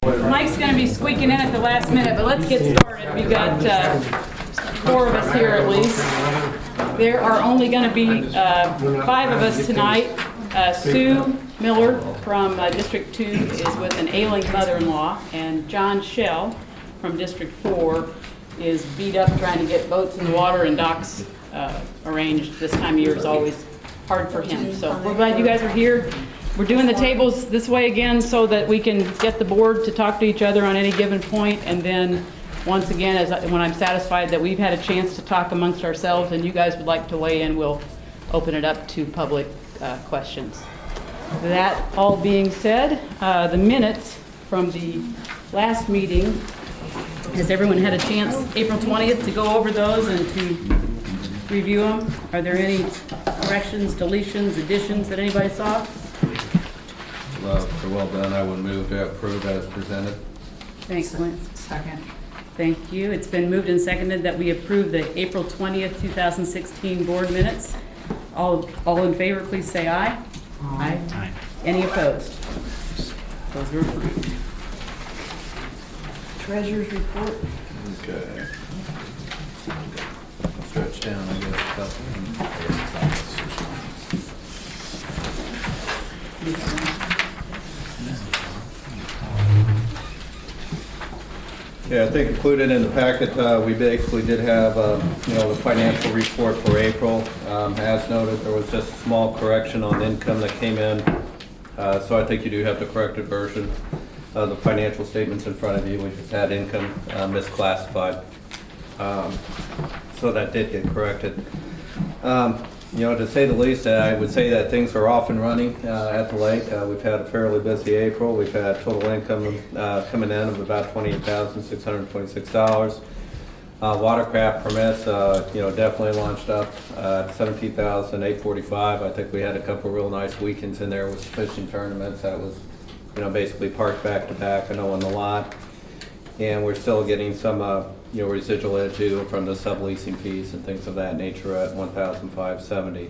Mike's going to be squeaking in at the last minute, but let's get started. We've got 4 of us here at least. There are only going to be 5 of us tonight. Sue Miller from District 2 is with an ailing mother-in-law, and John Shell from District 4 is beat up trying to get boats in the water and docks arranged. This time of year is always hard for him. So we're glad you guys are here. We're doing the tables this way again so that we can get the board to talk to each other on any given point, and then once again, when I'm satisfied that we've had a chance to talk amongst ourselves and you guys would like to weigh in, we'll open it up to public questions. That all being said, the minutes from the last meeting, has everyone had a chance, April 20th, to go over those and to review them? Are there any corrections, deletions, additions that anybody saw? Well done. I would move to approve as presented. Thanks, Lynn. Second. Thank you. It's been moved and seconded that we approve the April 20th, 2016 board minutes. All in favor, please say aye. Aye. Aye. Any opposed? Those are approved. Treasurer's report. Okay. Stretch down, I guess, a couple. Yeah, I think included in the packet, we basically did have, the financial report for April. As noted, there was just a small correction on income that came in. So I think you do have the corrected version of the financial statements in front of you. We just had income misclassified. So that did get corrected. To say the least, I would say that things are off and running at the lake. We've had a fairly busy April. We've had total income coming in of about $28,626. Watercraft permits, definitely launched up at $17,845. I think we had a couple real nice weekends in there with fishing tournaments. That was, basically parked back to back, on the lot. And we're still getting some, residual due from the subleasing fees and things of that nature at $1,570.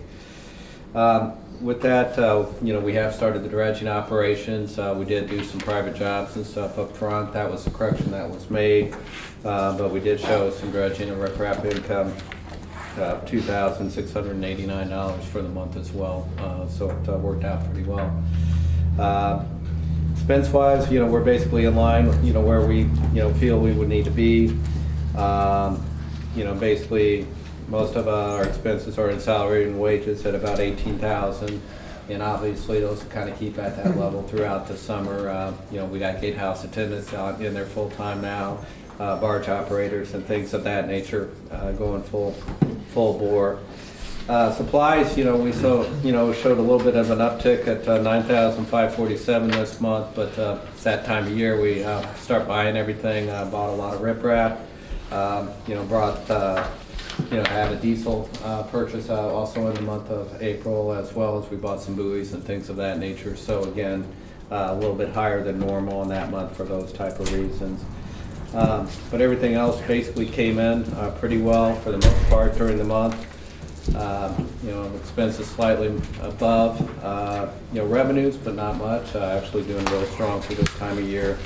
With that, we have started the dredging operations. We did do some private jobs and stuff up front. That was the correction that was made. But we did show some dredging and riprap income, $2,689 for the month as well. So it worked out pretty well. Expense-wise, we're basically in line with, where we, feel we would need to be. Basically, most of our expenses are in salary and wages at about $18,000, and obviously those kind of keep at that level throughout the summer. We got gatehouse attendants out in there full time now, barge operators and things of that nature going full bore. Supplies, we showed a little bit of an uptick at $9,547 this month, but it's that time of year we start buying everything. Bought a lot of riprap, had a diesel purchase also in the month of April, as well as we bought some buoys and things of that nature. So again, a little bit higher than normal in that month for those type of reasons. But everything else basically came in pretty well for the most part during the month. Expenses slightly above, revenues, but not much. Actually doing real strong for this time of year.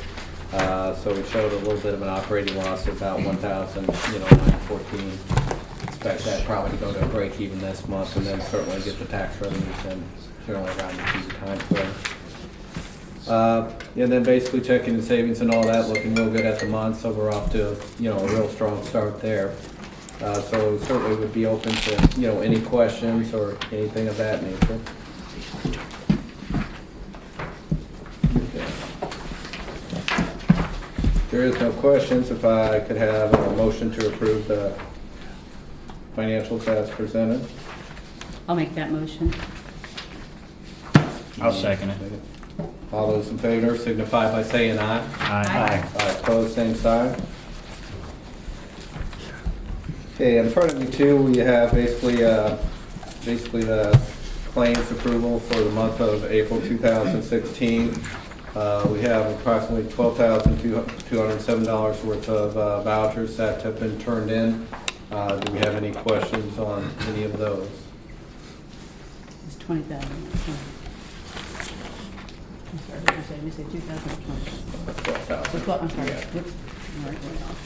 So we showed a little bit of an operating loss of about $1,914. Expect that probably to go to a break even this month, and then certainly get the tax revenues in generally around the time frame. And then basically checking the savings and all that looking real good at the month, so we're off to a real strong start there. So certainly would be open to any questions or anything of that nature. Okay. If there is no questions, if I could have a motion to approve the financials as presented. I'll make that motion. I'll second it. All those in favor signify by saying aye. Aye. Opposed, same sign. Okay, in front of me too, we have basically the claims approval for the month of April 2016. We have approximately $12,207 worth of vouchers that have been turned in. Do we have any questions on any of those? It's 20,000. I'm sorry, what did you say? You said 2020. 12,000. I'm sorry. Yeah. Whoops. All right, way off.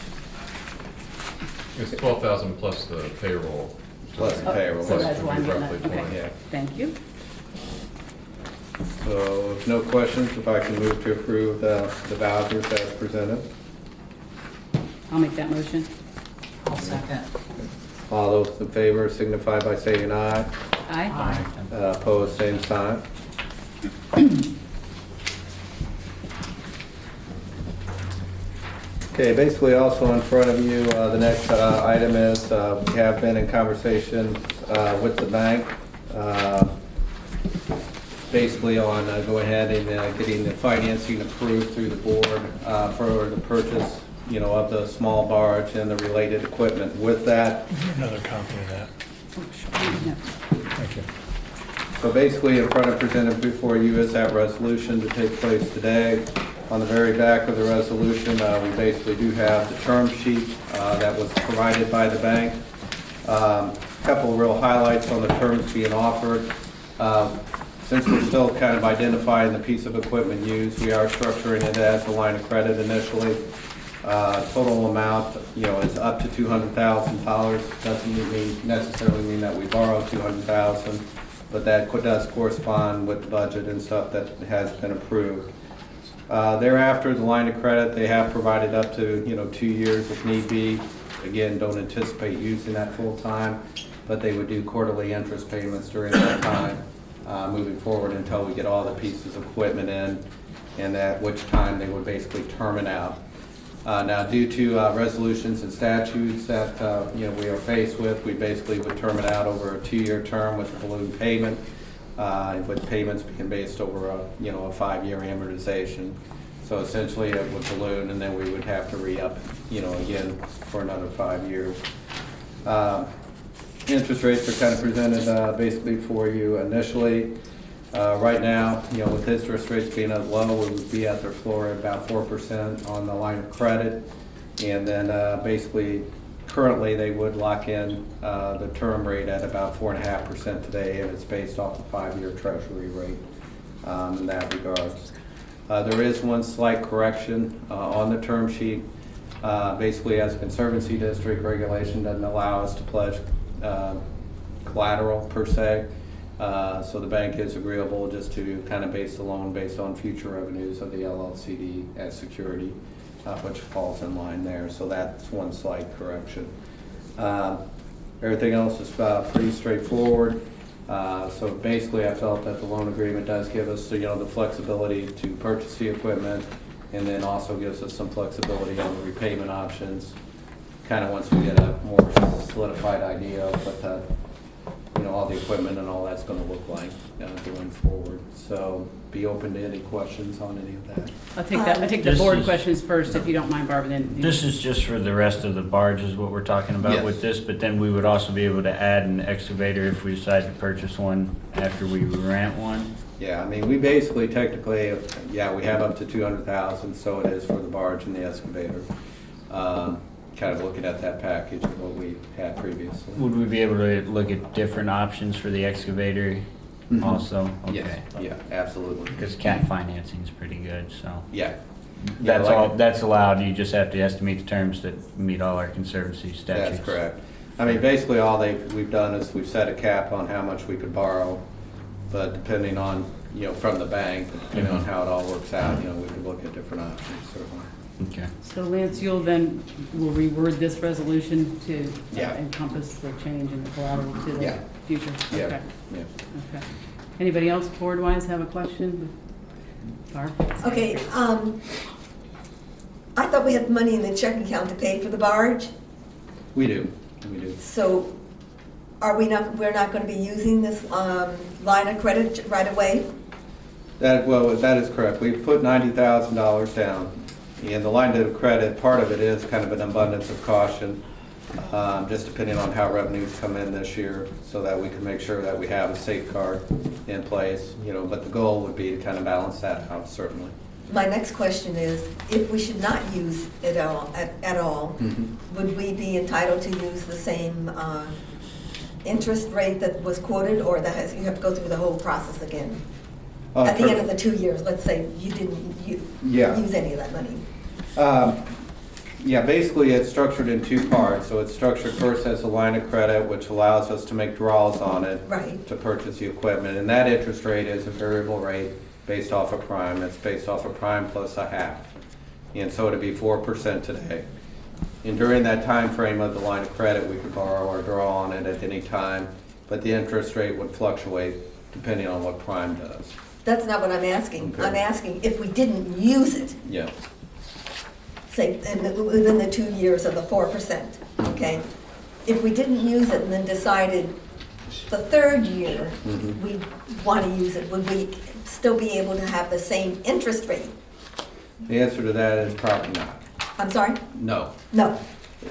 It's 12,000 plus the payroll. Plus the payroll. So that's would why be I'm getting roughly that. 20. Okay, Yeah. thank you. So if no questions, if I can move to approve the vouchers as presented. I'll make that motion. I'll second. All those in favor signify by saying aye. Aye. Opposed, same sign. Okay, basically also in front of you, the next item is, we have been in conversation with the bank, basically on go ahead and getting the financing approved through the board for the purchase, of the small barge and the related equipment. With that, Another copy of that. Oh, sure. Yeah. Thank you. so basically in front of presented before you is that resolution to take place today. On the very back of the resolution, we basically do have the term sheet that was provided by the bank. Couple real highlights on the terms being offered. Since we're still kind of identifying the piece of equipment used, we are structuring it as a line of credit initially. Total amount, is up to $200,000. Doesn't necessarily mean that we borrow $200,000, but that does correspond with the budget and stuff that has been approved. Thereafter, the line of credit, they have provided up to, 2 years if need be. Again, don't anticipate using that full time, but they would do quarterly interest payments during that time, moving forward until we get all the pieces of equipment in, and at which time they would basically term it out. Now, due to resolutions and statutes that, we are faced with, we basically would term it out over a 2-year term with a balloon payment. With payments being based over a 5-year amortization. So essentially it would balloon and then we would have to re-up, again for another 5 years. Interest rates are kind of presented basically for you initially. Right now, with interest rates being as low, we would be at their floor at about 4% on the line of credit. And then basically currently, they would lock in the term rate at about 4.5% today, and it's based off the 5-year Treasury rate in that regards. There is one slight correction on the term sheet. Basically, as a conservancy district, regulation doesn't allow us to pledge collateral per se. So the bank is agreeable just to kind of base the loan based on future revenues of the LLCD as security. Which falls in line there, so that's one slight correction. Everything else is pretty straightforward. So basically, I felt that the loan agreement does give us, the flexibility to purchase the equipment, and then also gives us some flexibility on the repayment options. Kind of once we get a more solidified idea of what all the equipment and all that's going to look like going forward. So be open to any questions on any of that. I'll take the This board is- questions first, if you don't mind, Barbara, then. This is just for the rest of the barge is what we're talking about Yes. with this, but then we would also be able to add an excavator if we decide to purchase one after we rent one. Yeah, I mean, we basically technically, we have up to 200,000, so it is for the barge and the excavator. Kind of looking at that package of what we had previously. Would we be able to look at different options for the excavator Mhm. also? Yes, Okay. yeah, absolutely. Because CAT financing is pretty good, so. Yeah. That's like- all, that's allowed, you just have to meet the terms that meet all our conservancy statutes. That's correct. I mean, basically, all we've done is we've set a cap on how much we could borrow, but depending on, from the bank, depending on how it all works out, we could look at different options, certainly. Okay. So Lance, will reword this resolution to Yeah. encompass the change in the collateral to the Yeah. future? Yeah, Okay. yeah. Okay. Anybody else board-wise have a question? Barb? Okay, I thought we had money in the checking account to pay for the barge, We do. so we're not gonna be using this, line of credit right away? That is correct. We put $90,000 down, and the line of credit, part of it is kind of an abundance of caution, just depending on how revenues come in this year, so that we can make sure that we have a safeguard in place, but the goal would be to kind of balance that out, certainly. My next question is, if we should not use it at all, would we be entitled to use the same interest rate that was quoted, or you have to go through the whole process again? At the end of the 2 years, let's say you didn't Yeah. use any of that money. Yeah, basically it's structured in two parts. So it's structured first as a line of credit, which allows us to make draws on it Right. to purchase the equipment. And that interest rate is a variable rate based off of prime. It's based off of prime plus a half. And so it'd be 4% today. And during that time frame of the line of credit, we could borrow or draw on it at any time, but the interest rate would fluctuate depending on what prime does. That's not what I'm asking. Okay. I'm asking if we didn't use it, Yeah. say, within the 2 years of the 4%, okay? If we didn't use it and then decided the third year Mhm. we want to use it, would we still be able to have the same interest rate? The answer to that is probably not. I'm sorry? No. No,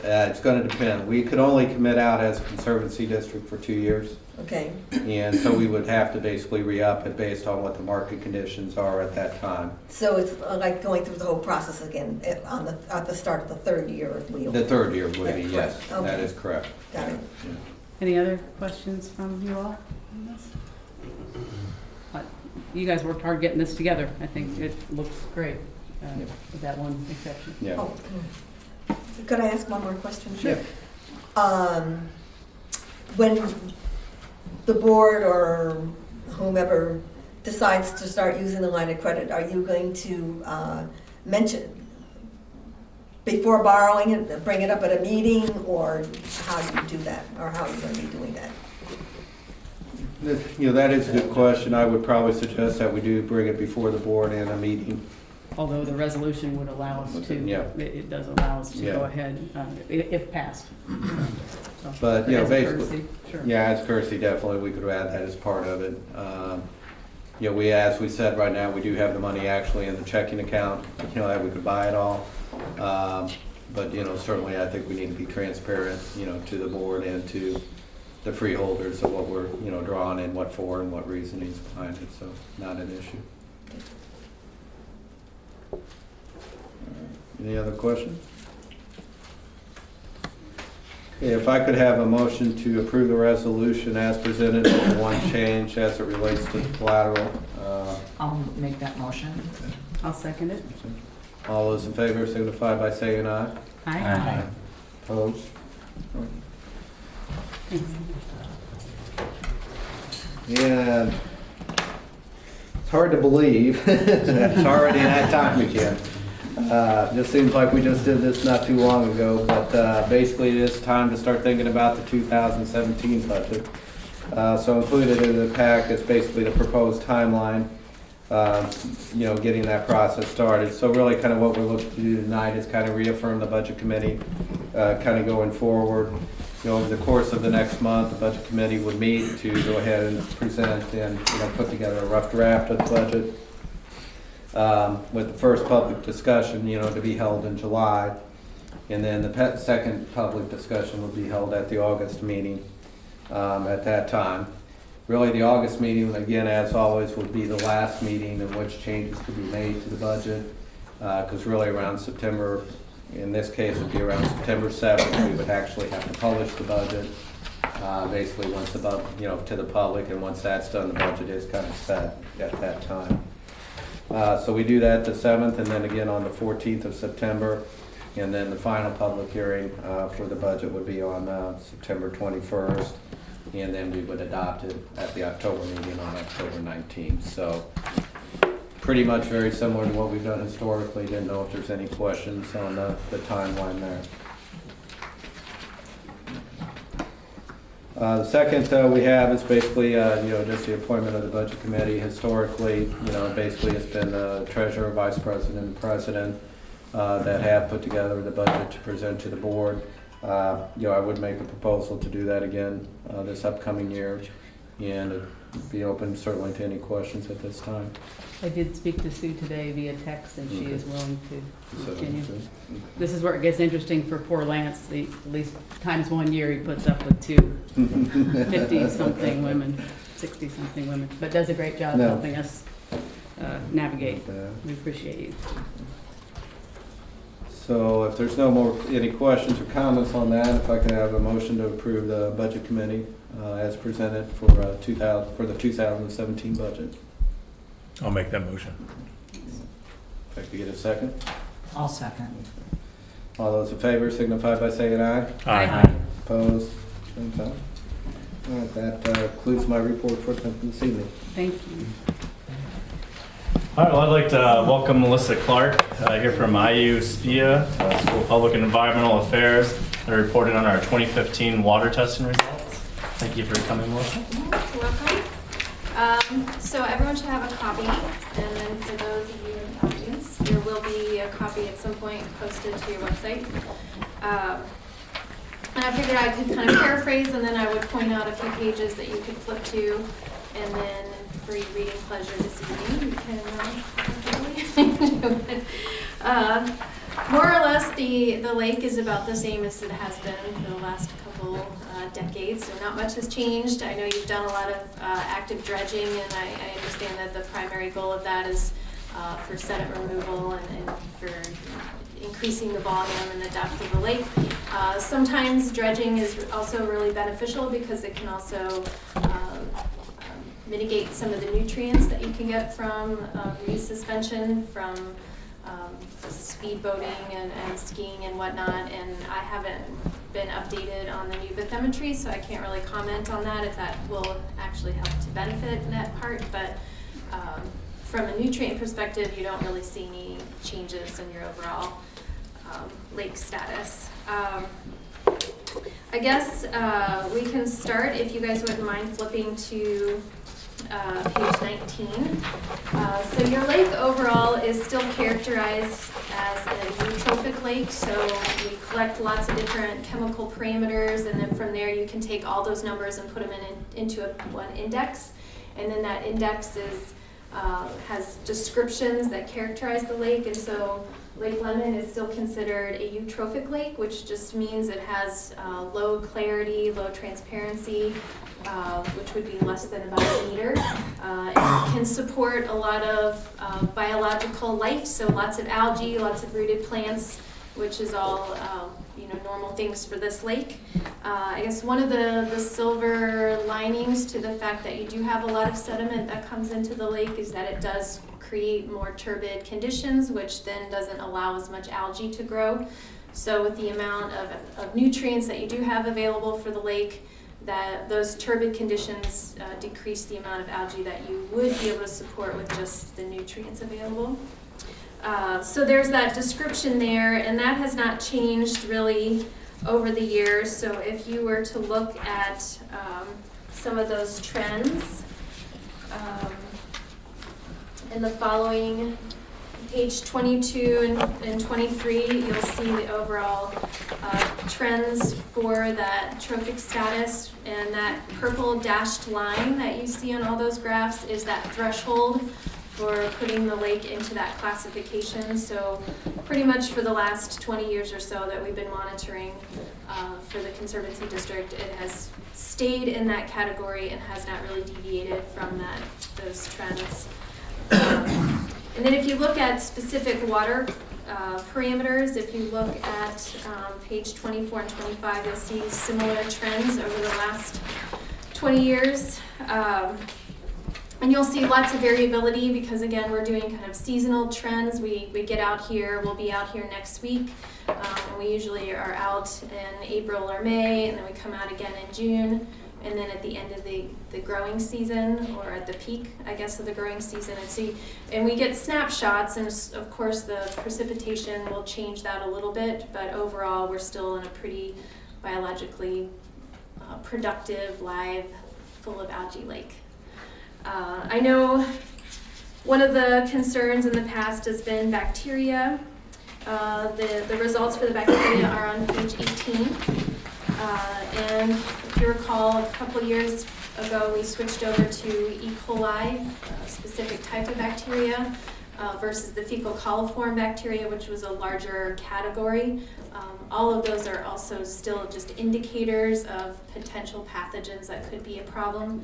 It's going to depend. We could only commit out as a conservancy district for 2 years. okay. And so we would have to basically re-up it based on what the market conditions are at that time. So it's like going through the whole process again at the start of the third year of wheel. The third year would be, Yeah, yes, correct. that Okay. is correct. Got it. Any other questions from you all on this? You guys worked hard getting this together. I think it looks great, with that one exception. Yeah. Oh, could I ask one more question? Sure. When the board or whomever decides to start using the line of credit, are you going to mention before borrowing it, bring it up at a meeting, or how do you do that? Or how are you going to be doing that? You know, that is a good question. I would probably suggest that we do bring it before the board in a meeting. Although the resolution would allow us to, Yeah. it does allow us to Yeah. go ahead, if passed. So, But, you know, as a basically, courtesy, sure. yeah, as courtesy, definitely, we could add that as part of it. You know, as we said, right now, we do have the money actually in the checking account, you know, that we could buy it all. But, you know, certainly I think we need to be transparent, you know, to the board and to the freeholders of what we're, you know, drawing and what for and what reasonings behind it, so not an issue. Any other questions? Okay, if I could have a motion to approve the resolution as presented with one change as it relates to the collateral. I'll make that motion. I'll second it. All those in favor signify by saying aye. Aye. Opposed? And it's hard to believe it's already that time again. Just seems like we just did this not too long ago, but basically it is time to start thinking about the 2017 budget. So included in the pack is basically the proposed timeline, you know, getting that process started. So really kind of what we're looking to do tonight is kind of reaffirm the budget committee, kind of going forward. You know, over the course of the next month, the budget committee would meet to go ahead and present and, you know, put together a rough draft of the budget. With the first public discussion, you know, to be held in July. And then the second public discussion will be held at the August meeting at that time. Really, the August meeting, again, as always, would be the last meeting in which changes could be made to the budget. Because really around September, in this case, it would be around September 7th, we would actually have to publish the budget. Basically, once the, you know, to the public, and once that's done, the budget is kind of set at that time. So we do that the 7th, and then again on the 14th of September, and then the final public hearing for the budget would be on September 21st, and then we would adopt it at the October meeting on October 19th. So pretty much very similar to what we've done historically. Didn't know if there's any questions on the timeline there. The second we have is basically, you know, just the appointment of the budget committee. Historically, you know, basically it's been the treasurer, vice president, and president that have put together the budget to present to the board. You know, I would make a proposal to do that again this upcoming year, and be open certainly to any questions at this time. I did speak to Sue today via text, and she Okay. is willing to So, continue. This is where it gets interesting for poor Lance. At least times 1 year, he puts up with 2 50-something women, 60-something women, but does a great job No. helping us navigate. Yeah. We appreciate you. So if there's any questions or comments on that, if I could have a motion to approve the budget committee as presented for the 2017 budget. I'll make that motion. If I could get a second. I'll second. All those in favor signify by saying aye. Aye. Opposed? Same sign. All right, that concludes my report for this evening. Thank you. All right, well, I'd like to welcome Melissa Clark here from IU SPIA, School of Public and Environmental Affairs. They're reporting on our 2015 water testing results. Thank you for coming, Melissa. Welcome. So everyone should have a copy, and then for those of you in the audience, there will be a copy at some point posted to your website. And I figured I could kind of paraphrase, and then I would point out a few pages that you could flip to, and then for your reading pleasure this evening, you can more or less the lake is about the same as it has been for the last couple decades, so not much has changed. I know you've done a lot of active dredging, and I understand that the primary goal of that is for sediment removal and for increasing the volume and the depth of the lake. Sometimes dredging is also really beneficial because it can also mitigate some of the nutrients that you can get from reed suspension, from speed boating and skiing and whatnot. And I haven't been updated on the new bathymetry, so I can't really comment on that if that will actually help to benefit that part. But from a nutrient perspective, you don't really see any changes in your overall lake status. I guess we can start, if you guys wouldn't mind flipping to page 19. So your lake overall is still characterized as a eutrophic lake, so we collect lots of different chemical parameters, and then from there you can take all those numbers and put them into one index, and then that index has descriptions that characterize the lake. And so Lake Lemon is still considered a eutrophic lake, which just means it has low clarity, low transparency, which would be less than about a meter. It can support a lot of biological life, so lots of algae, lots of rooted plants, which is all normal things for this lake. I guess one of the silver linings to the fact that you do have a lot of sediment that comes into the lake is that it does create more turbid conditions, which then doesn't allow as much algae to grow. So with the amount of nutrients that you do have available for the lake, that those turbid conditions decrease the amount of algae that you would be able to support with just the nutrients available. So there's that description there, and that has not changed really over the years. So if you were to look at some of those trends in the following, page 22 and 23, you'll see the overall trends for that trophic status, and that purple dashed line that you see on all those graphs is that threshold for putting the lake into that classification. So pretty much for the last 20 years or so that we've been monitoring for the Conservancy District, it has stayed in that category and has not really deviated from those trends. And then if you look at specific water parameters, if you look at page 24 and 25, you'll see similar trends over the last 20 years. And you'll see lots of variability because, again, we're doing kind of seasonal trends. We get out here, we'll be out here next week, and we usually are out in April or May, and then we come out again in June, and then at the end of the growing season, or at the peak, I guess, of the growing season. And we get snapshots, and of course the precipitation will change that a little bit, but overall we're still in a pretty biologically productive, live, full of algae lake. I know one of the concerns in the past has been bacteria. The results for the bacteria are on page 18. And if you recall, a couple years ago we switched over to E. coli, a specific type of bacteria, versus the fecal coliform bacteria, which was a larger category. All of those are also still just indicators of potential pathogens that could be a problem.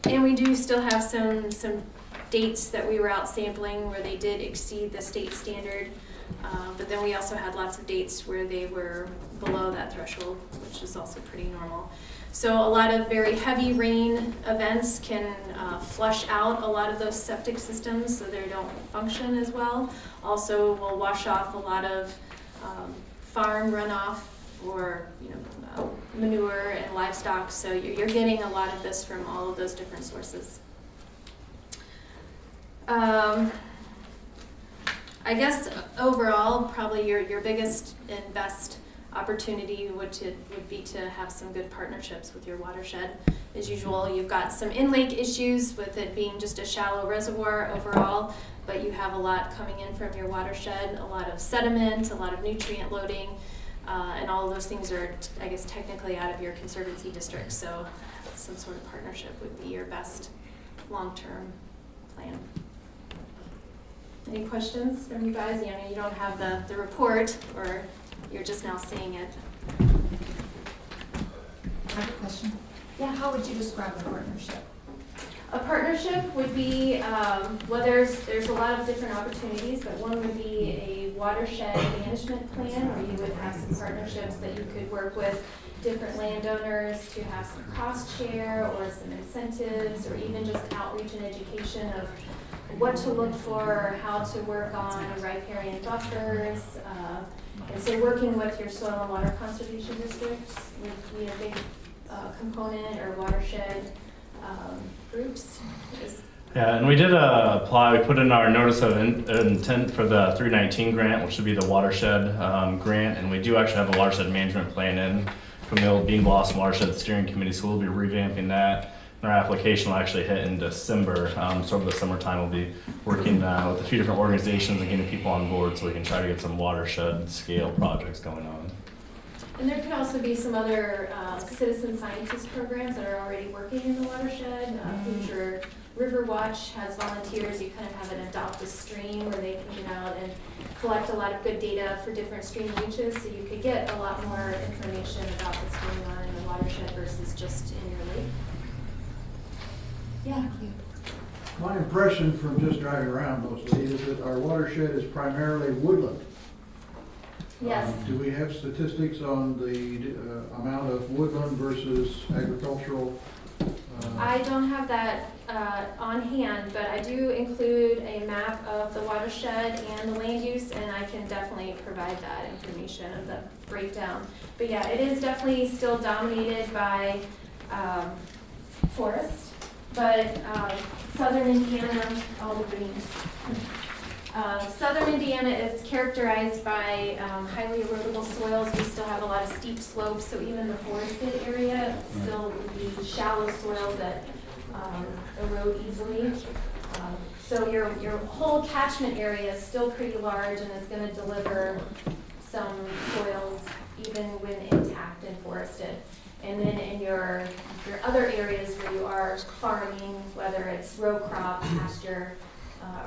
And we do still have some dates that we were out sampling where they did exceed the state standard, but then we also had lots of dates where they were below that threshold, which is also pretty normal. So a lot of very heavy rain events can flush out a lot of those septic systems so they don't function as well. Also will wash off a lot of farm runoff or manure and livestock. So you're getting a lot of this from all of those different sources. I guess overall, probably your biggest and best opportunity would be to have some good partnerships with your watershed. As usual, you've got some in-lake issues with it being just a shallow reservoir overall, but you have a lot coming in from your watershed, a lot of sediment, a lot of nutrient loading, and all of those things are, I guess, technically out of your conservancy district, so some sort of partnership would be your best long-term plan. Any questions from you guys? You know, you don't have the report, or you're just now seeing it. I have a question. Yeah. How would you describe a partnership? A partnership would be, well, there's a lot of different opportunities, but one would be a watershed management plan where you would have some partnerships that you could work with different landowners to have some cost share or some incentives, or even just outreach and education of what to look for, how to work on riparian buffers. And so working with your soil and water conservation districts would be a big component, or watershed groups. Yeah, and we did apply, we put in our notice of intent for the 319 grant, which would be the watershed grant, and we do actually have a watershed management plan in from the old Bean Blossom Watershed Steering Committee, so we'll be revamping that. And our application will actually hit in December, so over the summertime we'll be working with a few different organizations and getting people on board so we can try to get some watershed scale projects going on. And there could also be some other citizen scientist programs that are already working in the watershed. Hoosier River Watch has volunteers. You kind of have an adopt a stream where they can get out and collect a lot of good data for different stream reaches, so you could get a lot more information about what's going on in the watershed versus just in your lake. Yeah. My impression from just driving around mostly is that our watershed is primarily woodland. Yes. Do we have statistics on the amount of woodland versus agricultural? I don't have that on hand, but I do include a map of the watershed and the land use, and I can definitely provide that information of the breakdown. But yeah, it is definitely still dominated by forest, but southern Indiana, all the green. Southern Indiana is characterized by highly erodible soils. We still have a lot of steep slopes, so even the forested area still would be shallow soils that erode easily. So your whole catchment area is still pretty large and is going to deliver some soils even when intact and forested. And then in your other areas where you are farming, whether it's row crop, pasture,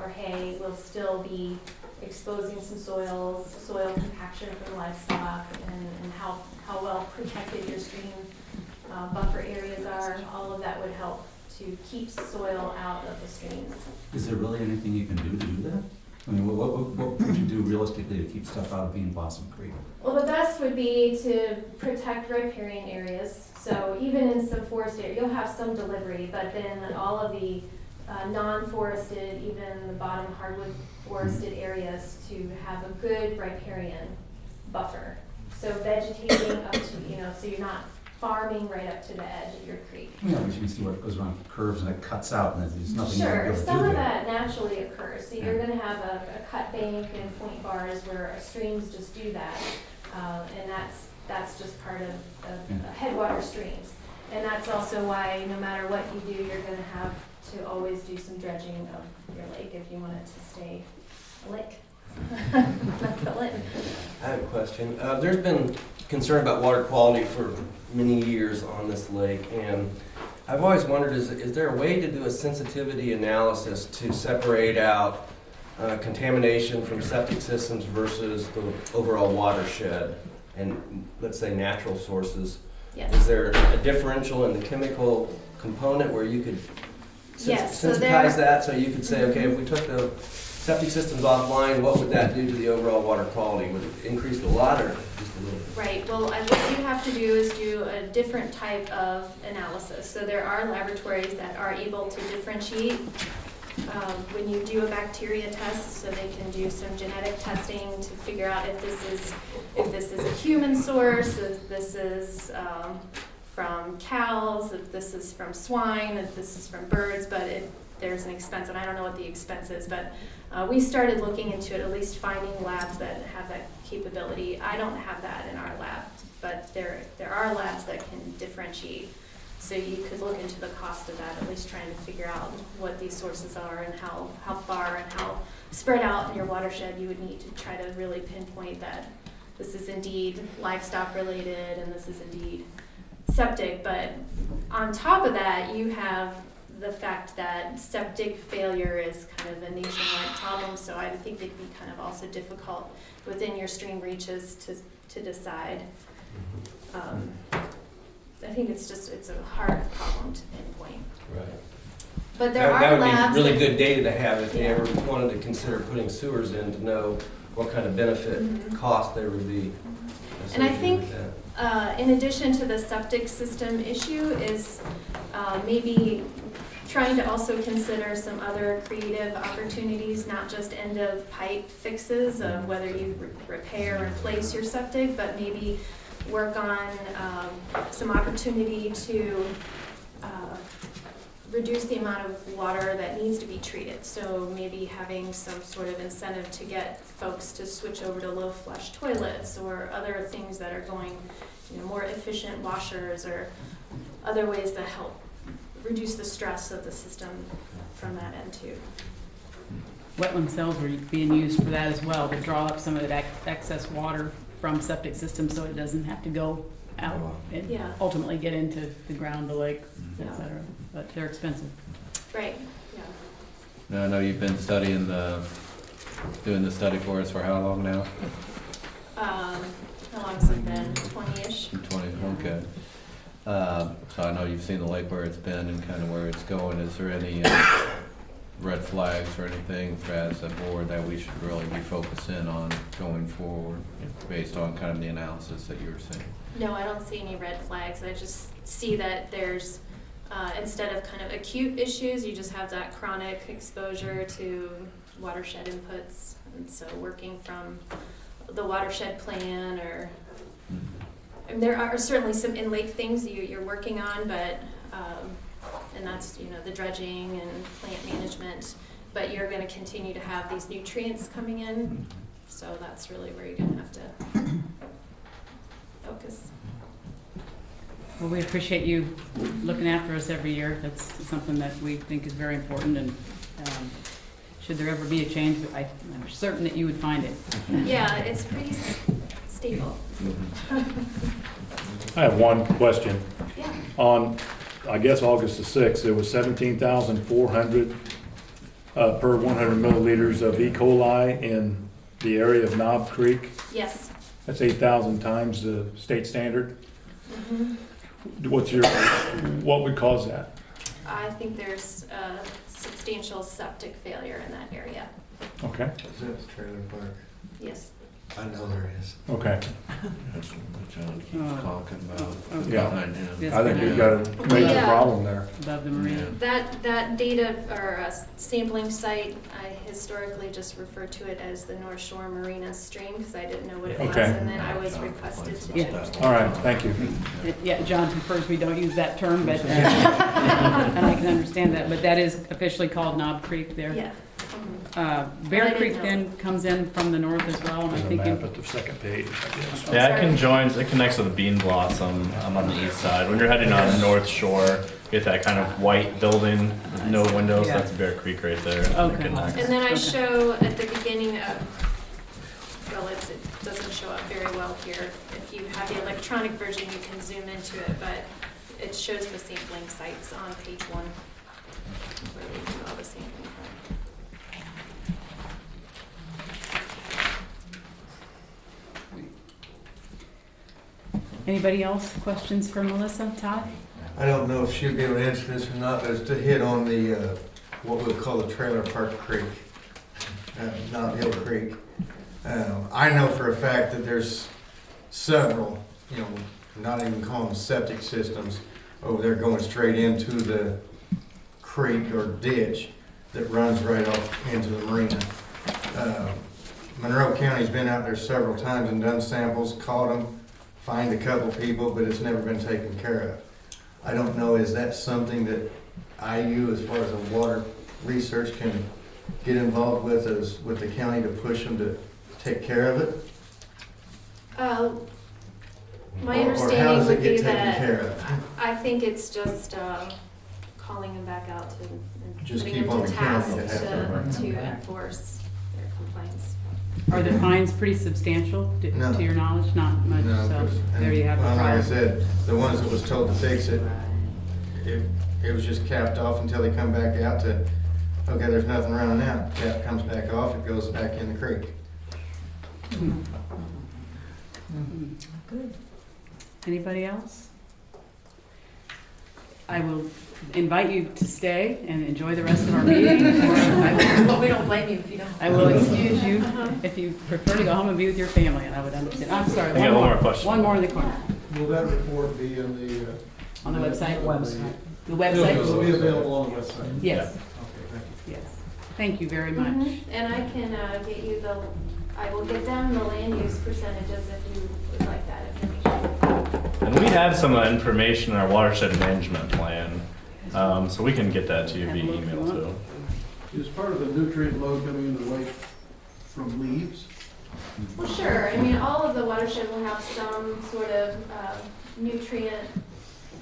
or hay, will still be exposing some soil compaction for the livestock, and how well protected your stream buffer areas are. All of that would help to keep soil out of the streams. Is there really anything you can do to do that? I mean, what would you do realistically to keep stuff out of Bean Blossom Creek? Well, the best would be to protect riparian areas. So even in some forest area, you'll have some delivery, but then all of the non-forested, even the bottom hardwood forested areas, to have a good riparian buffer. So vegetating up to, so you're not farming right up to the edge of your creek. Yeah, but you can see where it goes around curves and it cuts out, and there's nothing you can Sure, be able to do some of there. that naturally occurs. So you're going to have a cut bank and point bars where streams just do that, and that's just part of headwater streams. And that's also why no matter what you do, you're going to have to always do some dredging of your lake if you want it to stay a lake. Not a lake. I have a question. There's been concern about water quality for many years on this lake, and I've always wondered, is there a way to do a sensitivity analysis to separate out contamination from septic systems versus the overall watershed and, let's say, natural sources? Yes. Is there a differential in the chemical component where you could Yes, so sensitize that, so you could say, okay, if we took the septic system's offline, what would that do to the overall water quality? Would it increase a lot or just a little bit? Right, well, what you have to do is do a different type of analysis. So there are laboratories that are able to differentiate when you do a bacteria test, so they can do some genetic testing to figure out if this is a human source, if this is from cows, if this is from swine, if this is from birds, but there's an expense, and I don't know what the expense is, but we started looking into it, at least finding labs that have that capability. I don't have that in our lab, but there are labs that can differentiate. So you could look into the cost of that, at least trying to figure out what these sources are and how far and how spread out in your watershed you would need to try to really pinpoint that this is indeed livestock related and this is indeed septic. But on top of that, you have the fact that septic failure is kind of a nationwide problem, so I think it'd be kind of also difficult within your stream reaches to decide. I think it's a hard problem to pinpoint. Right. But there are labs. That would be really good data to have if they ever wanted to consider putting sewers in, to know what kind of benefit cost there would be. And I think in addition to the septic system issue is maybe trying to also consider some other creative opportunities, not just end of pipe fixes of whether you repair or replace your septic, but maybe work on some opportunity to reduce the amount of water that needs to be treated. So maybe having some sort of incentive to get folks to switch over to low flush toilets or other things that are going, more efficient washers or other ways that help reduce the stress of the system from that end too. Wetland cells are being used for that as well, to draw up some of that excess water from septic systems so it doesn't have to go out and ultimately get into the ground, the lake, etc. But they're expensive. Right, yeah. Now, I know you've been studying doing the study for us for how long now? How long has it been? 20-ish? 20, okay. So I know you've seen the lake where it's been and kind of where it's going. Is there any red flags or anything as a board that we should really be focusing on going forward based on kind of the analysis that you were seeing? No, I don't see any red flags. I just see that there's, instead of kind of acute issues, you just have that chronic exposure to watershed inputs. And so working from the watershed plan and there are certainly some in-lake things you're working on, but and that's the dredging and plant management. But you're going to continue to have these nutrients coming in, so that's really where you're going to have to focus. Well, we appreciate you looking after us every year. That's something that we think is very important, and should there ever be a change, I'm certain that you would find it. Yeah, it's pretty stable. I have one question. Yeah. On, I guess, August the 6th, it was 17,400 per 100 milliliters of E. coli in the area of Knob Creek. Yes. That's 8,000 times the state standard. What would cause that? I think there's substantial septic failure in that area. Okay. Is that trailer park? Yes. I know there is. Okay. That's what John keeps talking about. Okay. Yeah. Behind him. Yes. I think you've got a major Yeah. problem there. Above the marina. That data or sampling site, I historically just referred to it as the North Shore Marina Stream because I didn't know what it was, Okay. and then I was requested to Yeah. change that. All right, thank you. Yeah, John prefers we don't use that term, but and I can understand that. But that is officially called Knob Creek there. Yeah. Bear I didn't Creek know. then comes in from the north as well. And I There's a think map at the second page, I guess. Yeah, it connects with Bean Blossom. I'm on the east side. When you're heading on North Shore, you get that kind of white building with no windows. Yeah. That's Bear Creek right there. Okay. It connects. And then I Okay. show at the beginning of, well, it doesn't show up very well here. If you have the electronic version, you can zoom into it, but it shows the sampling sites on page 1, where we do all the sampling from. Anybody else? Questions for Melissa? Todd? I don't know if she'll be able to answer this or not, but it's to hit on the, what we'll call the trailer park creek. not Hill Creek. I know for a fact that there's several, not even call them septic systems, over there going straight into the creek or ditch that runs right off into the marina. Monroe County's been out there several times and done samples, caught them, fined a couple people, but it's never been taken care of. I don't know, is that something that IU, as far as the water research, can get involved with, as with the county to push them to take care of it? My Or how understanding does it would get be taken care that, of? I think it's just calling them back out to, and Just putting keep them on to the county task to have to- to enforce their complaints. Are the fines pretty substantial, No. to your knowledge? Not much, No, so 'cause- there you have the well, like I problem. said, the ones that was told to fix it, it was just capped off until they come back out to, okay, there's nothing running out. Cap comes back off, it goes back in the creek. Good. Anybody else? I will invite you to stay and enjoy the rest of our meeting, or Well, we don't blame you if you don't. I will excuse you if you prefer to go home and be with your family, and I would understand. I'm sorry, I got one more question. One more in the corner, Will that report be in the? on the website? The It'll website? be available on the website? Yes, Okay, thank you. yes. Thank you very much. Mhm. And I can get you I will get them the land use percentages if you would like that information. And we have some information in our watershed management plan, so we can get that to you via email too. Is part of the nutrient load coming into the lake from leaves? Well, sure. I mean, all of the watershed will have some sort of nutrient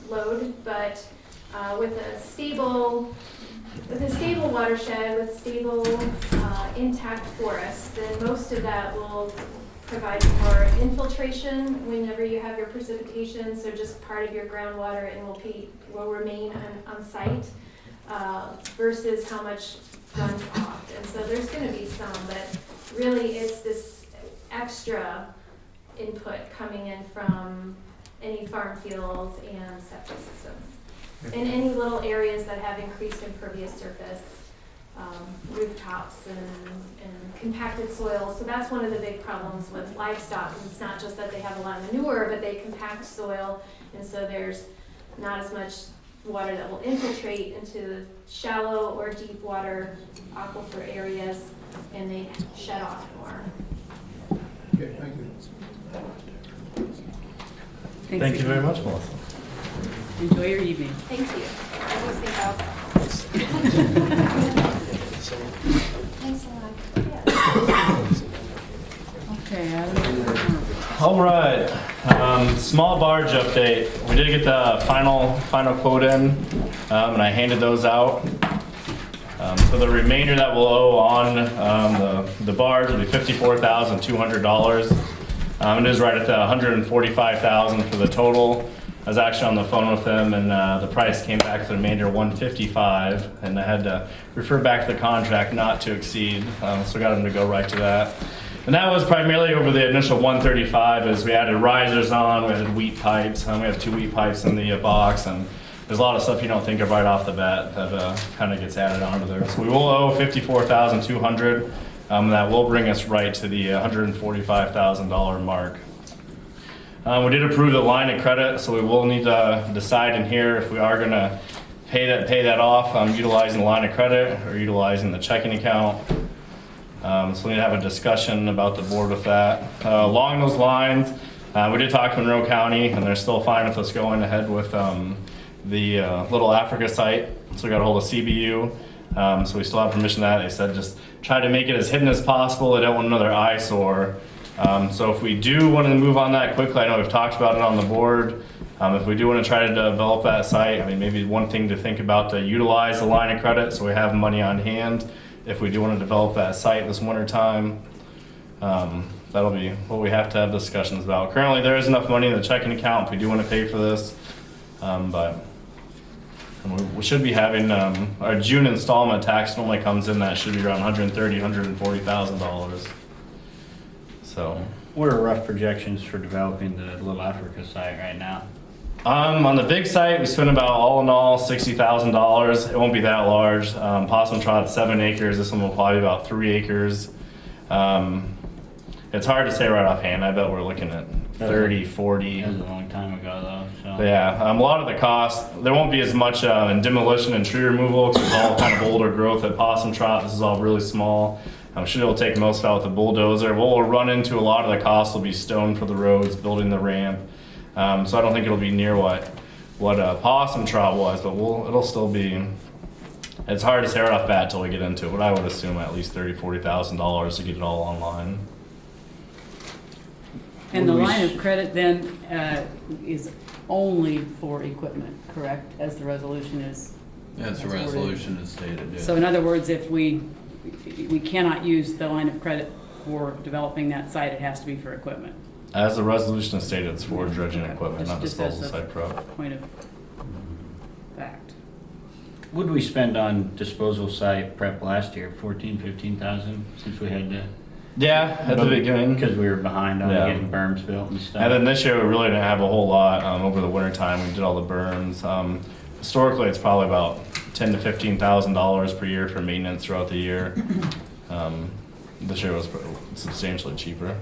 load, but with a stable watershed, with stable intact forests, then most of that will provide for infiltration whenever you have your precipitation, so just part of your groundwater and will remain on site versus how much runs off. And so there's going to be some, but really it's this extra input coming in from any farm fields and septic systems. In any little areas that have increased impervious surface, rooftops and compacted soil. So that's one of the big problems with livestock. It's not just that they have a lot of manure, but they compact soil, and so there's not as much water that will infiltrate into shallow or deep water aquifer areas, and they shut off more. Okay, thank you. Thank you very much, Melissa. Enjoy your evening. Thank you. I always think I'll. Thanks a lot. Okay, Adam. All right, small barge update. We did get the final quote in, and I handed those out. So the remainder that we'll owe on the barge will be $54,200. It is right at the $145,000 for the total. I was actually on the phone with them, and the price came back to the remainder $155, and I had to refer back to the contract not to exceed, so I got them to go right to that. And that was primarily over the initial $135, as we added risers on, we added wheat pipes, we have 2 wheat pipes in the box, and there's a lot of stuff you don't think of right off the bat that kind of gets added onto there. So we will owe $54,200, that will bring us right to the $145,000 mark. We did approve the line of credit, so we will need to decide in here if we are going to pay that off, utilizing the line of credit or utilizing the checking account. So we need to have a discussion about the board with that. Along those lines, we did talk to Monroe County, and they're still fine with us going ahead with the Little Africa site. So we got a hold of CBU. So we still have permission to that. They said just try to make it as hidden as possible. They don't want another eyesore. So if we do want to move on that quickly, I know we've talked about it on the board. If we do want to try to develop that site, I mean, maybe one thing to think about to utilize the line of credit so we have money on hand if we do want to develop that site this winter time. That'll be what we have to have discussions about. Currently, there is enough money in the checking account if we do want to pay for this, but we should be having our June installment tax normally comes in, that should be around $140,000. So What are rough projections for developing the Little Africa site right now? On the big site, we spent about all in all $60,000. It won't be that large. Possum Trot's 7 acres. This one will probably be about 3 acres. It's hard to say right offhand. I bet we're looking at 30, 40. That was a long time ago though. So. But yeah, a lot of the cost, there won't be as much in demolition and tree removal because it's all kind of older growth at Possum Trot. This is all really small. I'm sure it'll take most of it with the bulldozer. What we'll run into a lot of the costs will be stone for the roads, building the ramp. So I don't think it'll be near what Possum Trot was, but it'll still be. It's hard to say right off bat till we get into it, but I would assume at least $30,000-$40,000 to get it all online. And the line of credit then is only for equipment, correct, as the resolution is? That's the resolution is stated, yeah. So in other words, if we cannot use the line of credit for developing that site, it has to be for equipment. As the resolution is stated, it's for dredging equipment, not Just as disposal a site prep. point of fact. What did we spend on disposal site prep last year? 14, 15,000 since we had to. Yeah, at the beginning. Because we were behind on Yeah. getting berms built and stuff. And then this year we really didn't have a whole lot over the winter time. We did all the berms. Historically, it's probably about $10,000 to $15,000 per year for maintenance throughout the year. This year was substantially cheaper,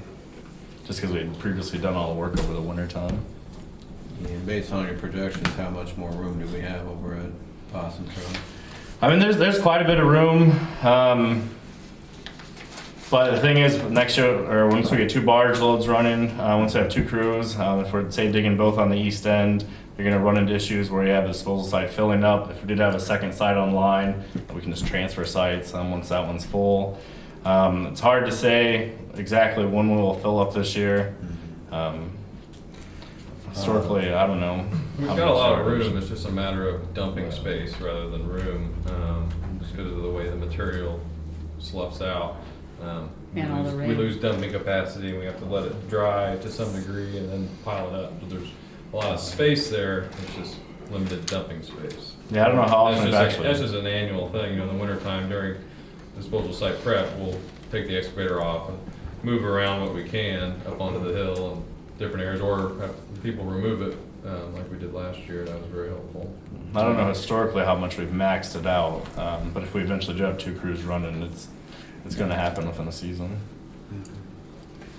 just because we had previously done all the work over the winter time. Yeah, based on your projections, how much more room do we have over at Possum Trot? I mean, there's quite a bit of room. But the thing is, next year, or once we get 2 barge loads running, once we have 2 crews, if we're, say, digging both on the east end, you're going to run into issues where you have the disposal site filling up. If we did have a second site online, we can just transfer sites once that one's full. It's hard to say exactly when we will fill up this year. Historically, I don't know. We've got a lot of room, it's just a matter of dumping space rather than room, just because of the way the material sloughs out. And all the rain. We lose dumping capacity, and we have to let it dry to some degree and then pile it up. But there's a lot of space there, it's just limited dumping space. Yeah, I don't know how often it's actually. That's just an annual thing, in the wintertime during disposal site prep, we'll take the excavator off and move around what we can up onto the hill and different areas, or have people remove it, like we did last year. That was very helpful. I don't know historically how much we've maxed it out, but if we eventually do have 2 crews running, it's going to happen within a season.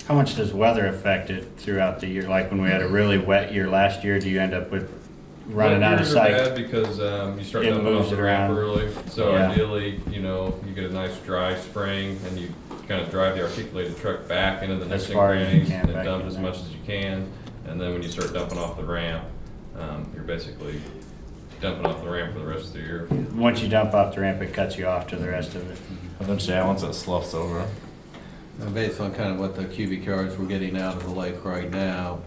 How much does weather affect it throughout the year? Like when we had a really wet year last year, do you end up with running out of sight? Bad because you start It dumping moves off the it ramp around. early. So Yeah. ideally, you get a nice dry spring, and you kind of drive the articulated truck back into the As nesting far as you grannies can and back dump in as there. much as you can. And then when you start dumping off the ramp, you're basically dumping off the ramp for the rest of the year. Once you dump off the ramp, it cuts you off to the rest of it. Eventually, yeah, once it sloughs over. Based on kind of what the cubic yards we're getting out of the lake right now,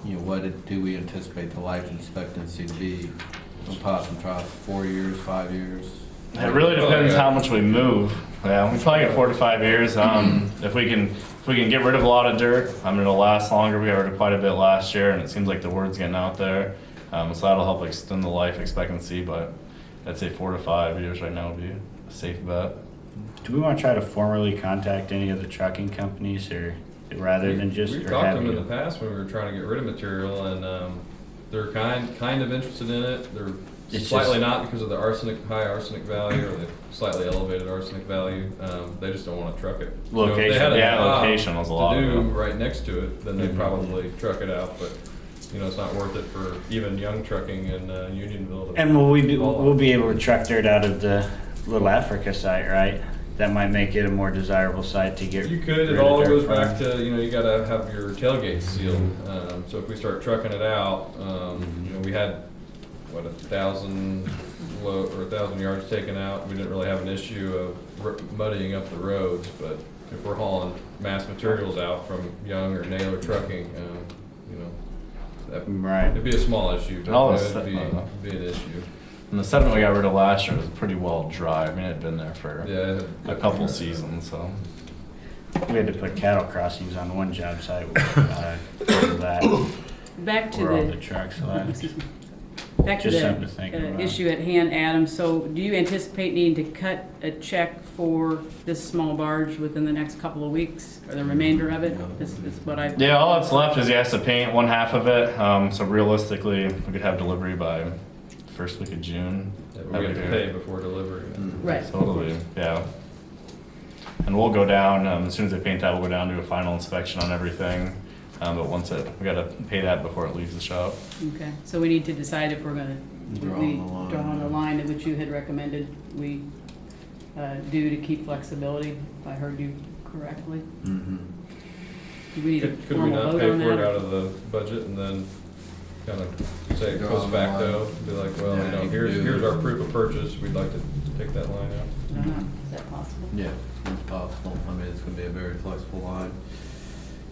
what do we anticipate the life expectancy to be on Possum Trot? 4 years, 5 years? It really depends how much we move. Yeah, we probably get 4 to 5 years. If we can get rid of a lot of dirt, it'll last longer. We got rid of quite a bit last year, and it seems like the word's getting out there. So that'll help extend the life expectancy, but I'd say 4 to 5 years right now would be a safe bet. Do we want to try to formally contact any of the trucking companies, or rather than just? We've or talked to have them in you- the past when we were trying to get rid of material, and they're kind of interested in it. They're It's slightly just- not because of the high arsenic value, or the slightly elevated arsenic value. They just don't want to truck it. Location, If they had a yeah, job location was a lot to of do it. right next to it, then they'd probably truck it out. But it's not worth it for even young trucking in Unionville. And we'll be able to truck dirt out of the Little Africa site, right? That might make it a more desirable site to get. You could. rid It of all dirt goes from. back to you got to have your tailgates sealed. So if we start trucking it out, we had 1,000 or 1,000 yards taken out. We didn't really have an issue of muddying up the roads, but if we're hauling mass materials out from Young or Naylor Trucking, that Right. it'd be a small issue, but All it this- would be an issue. And the sediment we got rid of last year was pretty well dry. It had been there for Yeah, a couple seasons, so. We had to put cattle crossings on one job site because of that. Back to Where all the the, trucks left. excuse me. back to Just something to think the about. issue at hand, Adam. So do you anticipate needing to cut a check for this small barge within the next couple of weeks, or the remainder of it? This is what I. Yeah, all that's left is he has to paint one half of it. So realistically, we could have delivery by first week of June. We have to pay before delivery. Right. Totally, yeah. And we'll go down, as soon as they paint that, we'll go down to a final inspection on everything. But we gotta pay that before it leaves the shop. Okay, so we need to decide if we're gonna Draw we on the line. draw on the line at which you had recommended we do to keep flexibility, if I heard you correctly. Mm-hmm. Do we need a Could we formal not vote pay on for it that? out of the budget and then kind of say Draw post on the facto, line. be like, well, Yeah, you know, you can here's, do- here's our proof of purchase, we'd like to take that line out. I don't know, is that possible? Yeah, it's possible. I mean, it's gonna be a very flexible line.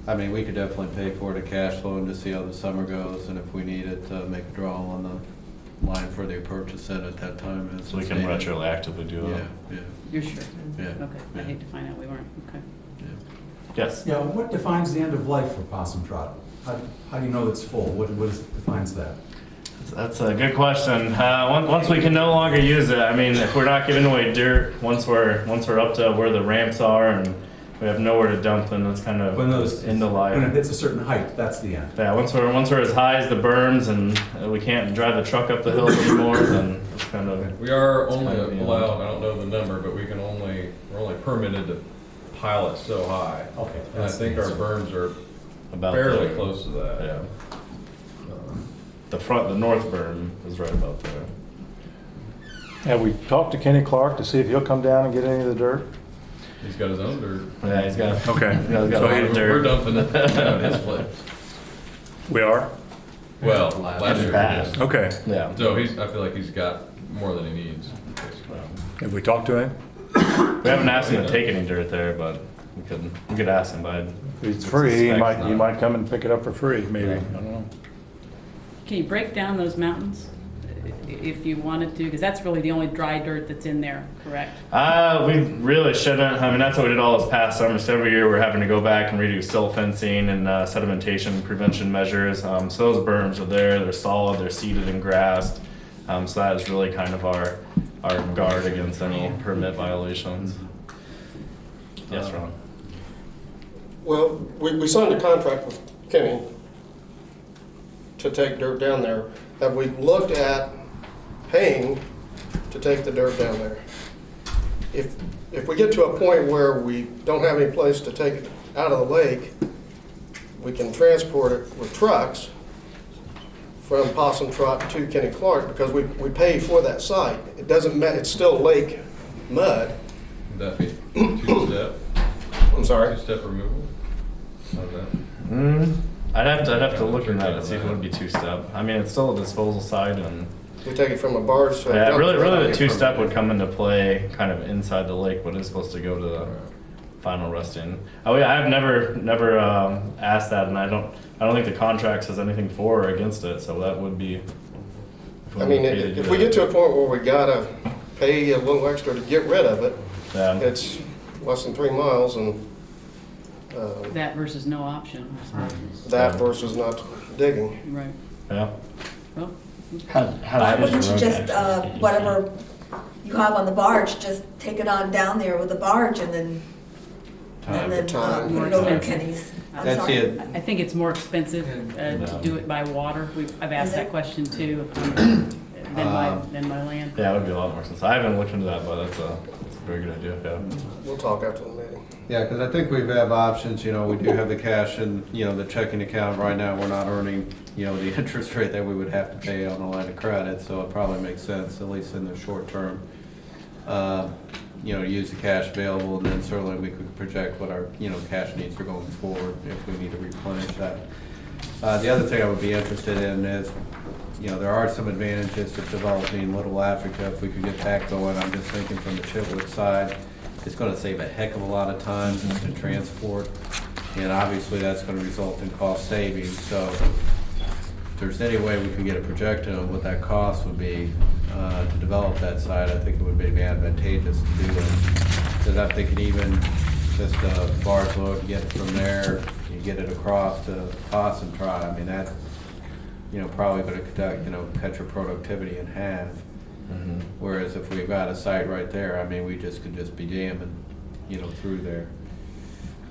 I mean, we could definitely pay for it a cash flow and just see how the summer goes, and if we need it, make a draw on the line for the purchase at that time. as So we it's can needed. retroactively do Yeah, it. yeah, You're sure? Yeah. Okay, I Yeah. hate to find out we weren't, okay. yeah. Yes. Yeah, what defines the end of life for possum trot? How do you know it's full? What defines that? That's a good question. Once we can no longer use it, I mean, if we're not giving away dirt, once we're up to where the ramps are and we have nowhere to dump, then it's kind of into life. When it hits a certain height, that's the end. Yeah, once we're as high as the berms and we can't drive the truck up the hill anymore, then it's kind of. We are only kind of, allowed, I don't know the number, but we're only permitted to pile it so high. Okay. And I think our berms are About fairly there. close to that. Yeah. The north berm is right about there. Have we talked to Kenny Clark to see if he'll come down and get any of the dirt? He's got his own dirt. Yeah, he's got. Okay. He's got a So lot he- of dirt. We're dumping it at his place. We are? Well, last year Bad. he did. Okay. Yeah. So I feel like he's got more than he needs, basically. Have we talked to him? We haven't asked him to take any dirt there, but we could ask him, but. If it's free, he might come and pick it up for free, maybe. I don't know. Can you break down those mountains if you wanted to? Because that's really the only dry dirt that's in there, correct? We really shouldn't. I mean, that's what we did all this past summer. So every year we're having to go back and redo silt fencing and sedimentation prevention measures. So those berms are there. They're solid. They're seeded and grassed. So that is really kind of our guard against any permit violations. Yes, Ron. Well, we signed a contract with Kenny to take dirt down there. Have we looked at paying to take the dirt down there? If we get to a point where we don't have any place to take it out of the lake, we can transport it with trucks from Possum Trot to Kenny Clark because we pay for that site. It doesn't matter, it's still lake mud. Would that be two-step? I'm sorry? Two-step removal on that? I'd have to look in that and see if it would be two-step. I mean, it's still a disposal side and. We take it from a barge to a Yeah, dump really truck. the two-step would come into play kind of inside the lake, but it's supposed to go to the final resting. Oh yeah, I've never asked that, and I don't think the contract says anything for or against it, so that would be. I mean, if we get to a point where we gotta pay a little extra to get rid of it, Yeah. it's less than 3 miles and That versus no option, I suppose. that versus not digging. Right. Yeah. Well, Why wouldn't you just, whatever you have on the barge, just take it on down there with the barge and then put it over Kenny's? I'm That's sorry. it. I think it's more expensive to do it by water. I've asked Is that it? question too, than by land. Yeah, it would be a lot more sense. I haven't looked into that, but that's a very good idea. Yeah. We'll talk after the meeting. Yeah, because I think we have options, you know, we do have the cash and, you know, the checking account. Right now, we're not earning, you know, the interest rate that we would have to pay on a line of credit, so it probably makes sense, at least in the short term, you know, to use the cash available, and then certainly we could project what our, you know, cash needs are going forward if we need to replenish that. The other thing I would be interested in is, you know, there are some advantages to developing Little Africa. If we could get that going, I'm just thinking from the Chitwood side, it's gonna save a heck of a lot of time to transport, and obviously that's gonna result in cost savings. So if there's any way we can get a projection of what that cost would be to develop that site, I think it would be advantageous to do it. Because I'm thinking even just a barge load, you get it from there, you get it across to Possum Trot. I mean, probably gonna cut your productivity in half. Whereas if we've got a site right there, I mean, we could just be jamming, through there.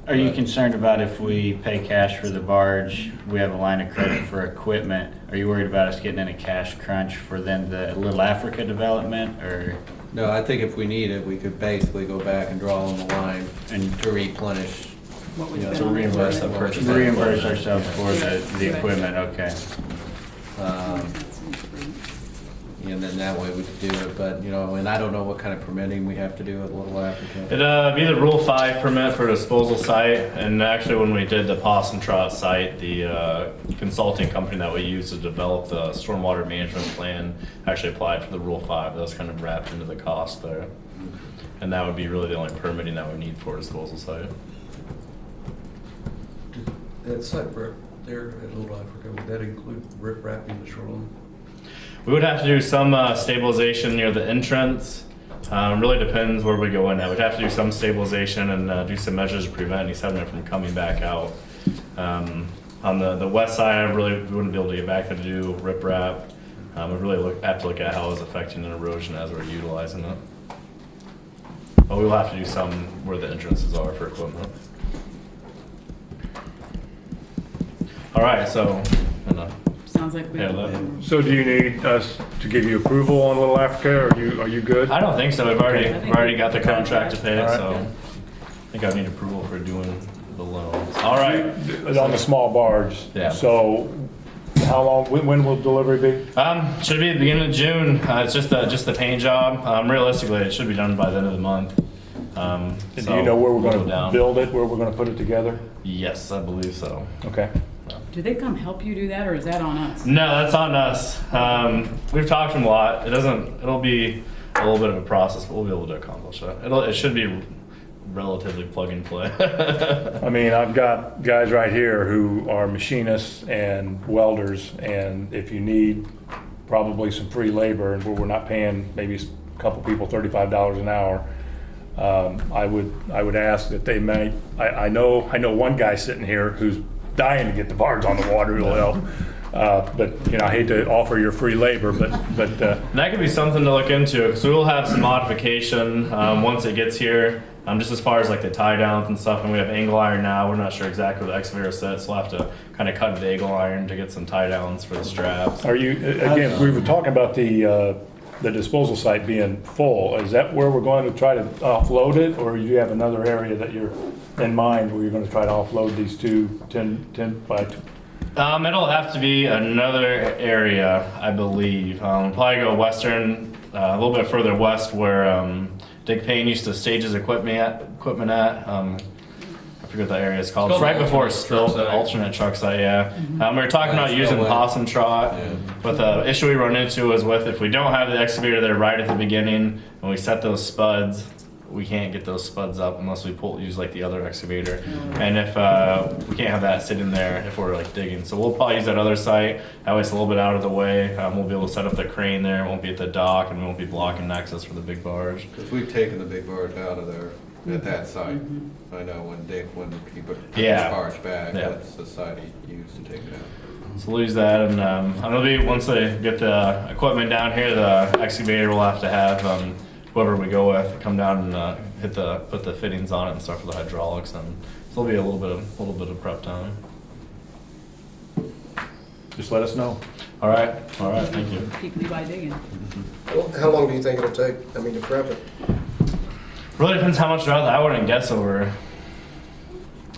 Are you concerned about if we pay cash for the barge, we have a line of credit for equipment? Are you worried about us getting in a cash crunch for then the Little Africa development, or? No, I think if we need it, we could basically go back and draw on the line and to replenish. What we've To been on. reimburse the purchase. Reimburse ourselves for the equipment, okay. And then that way we could do it, but, and I don't know what kind of permitting we have to do at Little Africa. It'd be the Rule 5 permit for disposal site, and actually when we did the Possum Trot site, the consulting company that we used to develop the stormwater management plan actually applied for the Rule 5. That was kind of wrapped into the cost there. And that would be really the only permitting that we need for a disposal site. That site right there at Little Africa, would that include rip wrapping the shoreline? We would have to do some stabilization near the entrance. Really depends where we go in at. We'd have to do some stabilization and do some measures to prevent any sediment from coming back out. On the west side, I really wouldn't be able to get back there to do riprap. We really have to look at how it's affecting an erosion as we're utilizing it. But we will have to do some where the entrances are for equipment. All right, so. Sounds like we. So do you need us to give you approval on Little Africa, or are you good? I don't think so. We've already got the Okay. contract to pay it, All right. so I think I need approval for doing the loans. All right. On the small barge. Yeah. So how long, when will delivery be? Should be at the beginning of June. It's just the paint job. Realistically, it should be done by the end of the month. Do you know where we're we'll going go down. to build it, where we're going to put it together? Yes, I believe so. Okay. Do they come help you do that, or is that on us? No, that's on us. We've talked to them a lot. It'll be a little bit of a process, but we'll be able to accomplish it. It should be relatively plug and play. I mean, I've got guys right here who are machinists and welders, and if you need probably some free labor, and where we're not paying maybe a couple people $35 an hour, I would ask that they may. I know one guy sitting here who's dying to get the barge on the water. Who'll help. But I hate to offer your free labor, but that could be something to look into, because we will have some modification once it gets here. Just as far as like the tie downs and stuff, and we have angle iron now. We're not sure exactly where the excavator sits, so we'll have to kind of cut the angle iron to get some tie downs for the straps. are you again? We were talking about the disposal site being full. Is that where we're going to try to offload it, or do you have another area that you're in mind where you're going to try to offload these two 10 by 2? It'll have to be another area, I believe. Probably go western, a little bit further west where Dick Payne used to stage his equipment at. I forget what that area is called. It's right before it spilled, the alternate truck site, yeah. We were talking about using Possum Trot, but the issue we run into is with if we don't have the excavator there right at the beginning, and we set those spuds, we can't get those spuds up unless we use like the other excavator. And if we can't have that sitting there if we're like digging. So we'll probably use that other site. That way it's a little bit out of the way. We'll be able to set up the crane there. It won't be at the dock, and we won't be blocking access for the big barge. Because we've taken the big barge out of there at that site. I know when he put his barge back, that's the site he used to take it out. So we'll use that, and it'll be once they get the equipment down here, the excavator will have to have whoever we go with come down and put the fittings on it and stuff for the hydraulics, and so there'll be a little bit of prep time. Just let us know. All right, thank you. Keep Levi digging. How long do you think it'll take, to prep it? Really depends how much drought. I wouldn't guess over.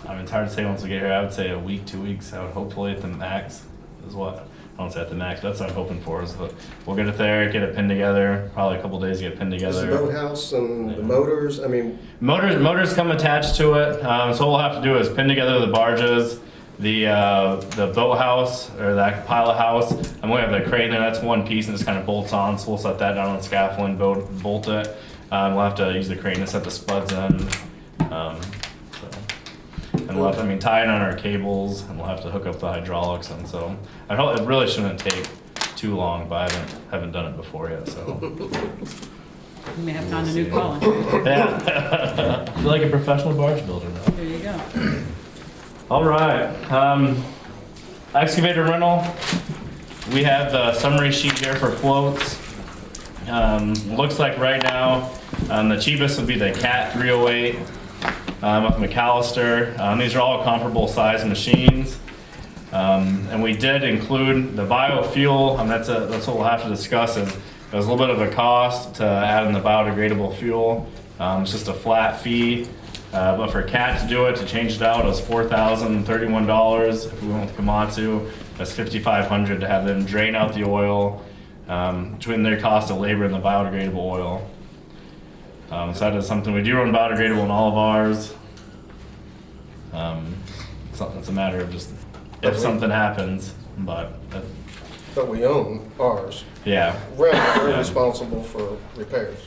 It's hard to say once we get here. I would say a week, 2 weeks. I would hopefully at the max is what. I don't say at the max, but that's what I'm hoping for. Is that we'll get it there, get it pinned together. Probably a couple days to get it pinned together. Is the boathouse and the motors? Motors come attached to it. So what we'll have to do is pin together the barges, the boathouse or that pilot house, and we have the crane there. That's one piece and just kind of bolts on. So we'll set that down on the scaffolding, bolt it. We'll have to use the crane to set the spuds in. And we'll have to, tie it on our cables, and we'll have to hook up the hydraulics. And so it really shouldn't take too long, but I haven't done it before yet. So You may have found a new calling. yeah, I feel like a professional barge builder now. There you go. All right, excavator rental. we have the summary sheet here for quotes. Looks like right now, the cheapest would be the Cat 308 with McAllister. These are all comparable size machines. And we did include the biofuel, and that's what we'll have to discuss. Is there's a little bit of a cost to add in the biodegradable fuel. It's just a flat fee. But for Cat to do it, to change it out, it was $4,031. If we went with Komatsu, that's $5,500 to have them drain out the oil, between their cost of labor and the biodegradable oil. So that is something we do run biodegradable in all of ours. It's a matter of just if something happens, but we own ours. yeah. They're responsible for repairs.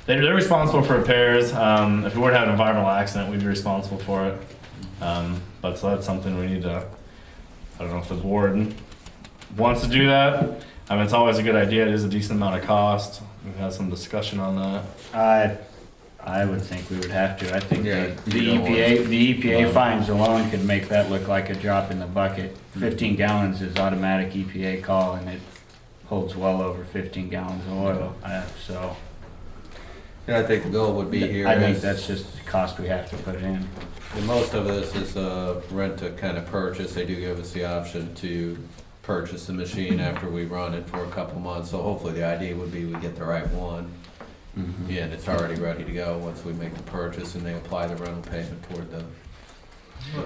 They're responsible for repairs. If we were to have an environmental accident, we'd be responsible for it. But so that's something we need to, I don't know if the board wants to do that. I mean, it's always a good idea. It is a decent amount of cost. We've had some discussion on that. I would think we would have to. I think Yeah, the EPA fines alone could make that look like a drop in the bucket. 15 gallons is automatic EPA call, and it holds well over 15 gallons of oil. So Yeah, I think the goal would be here. I think is- that's just the cost we have to put in. And most of this is rent to kind of purchase. They do give us the option to purchase the machine after we run it for a couple months. So hopefully the idea would be we get the right one. Yeah, and it's already ready to go once we make the purchase and they apply the rental payment toward the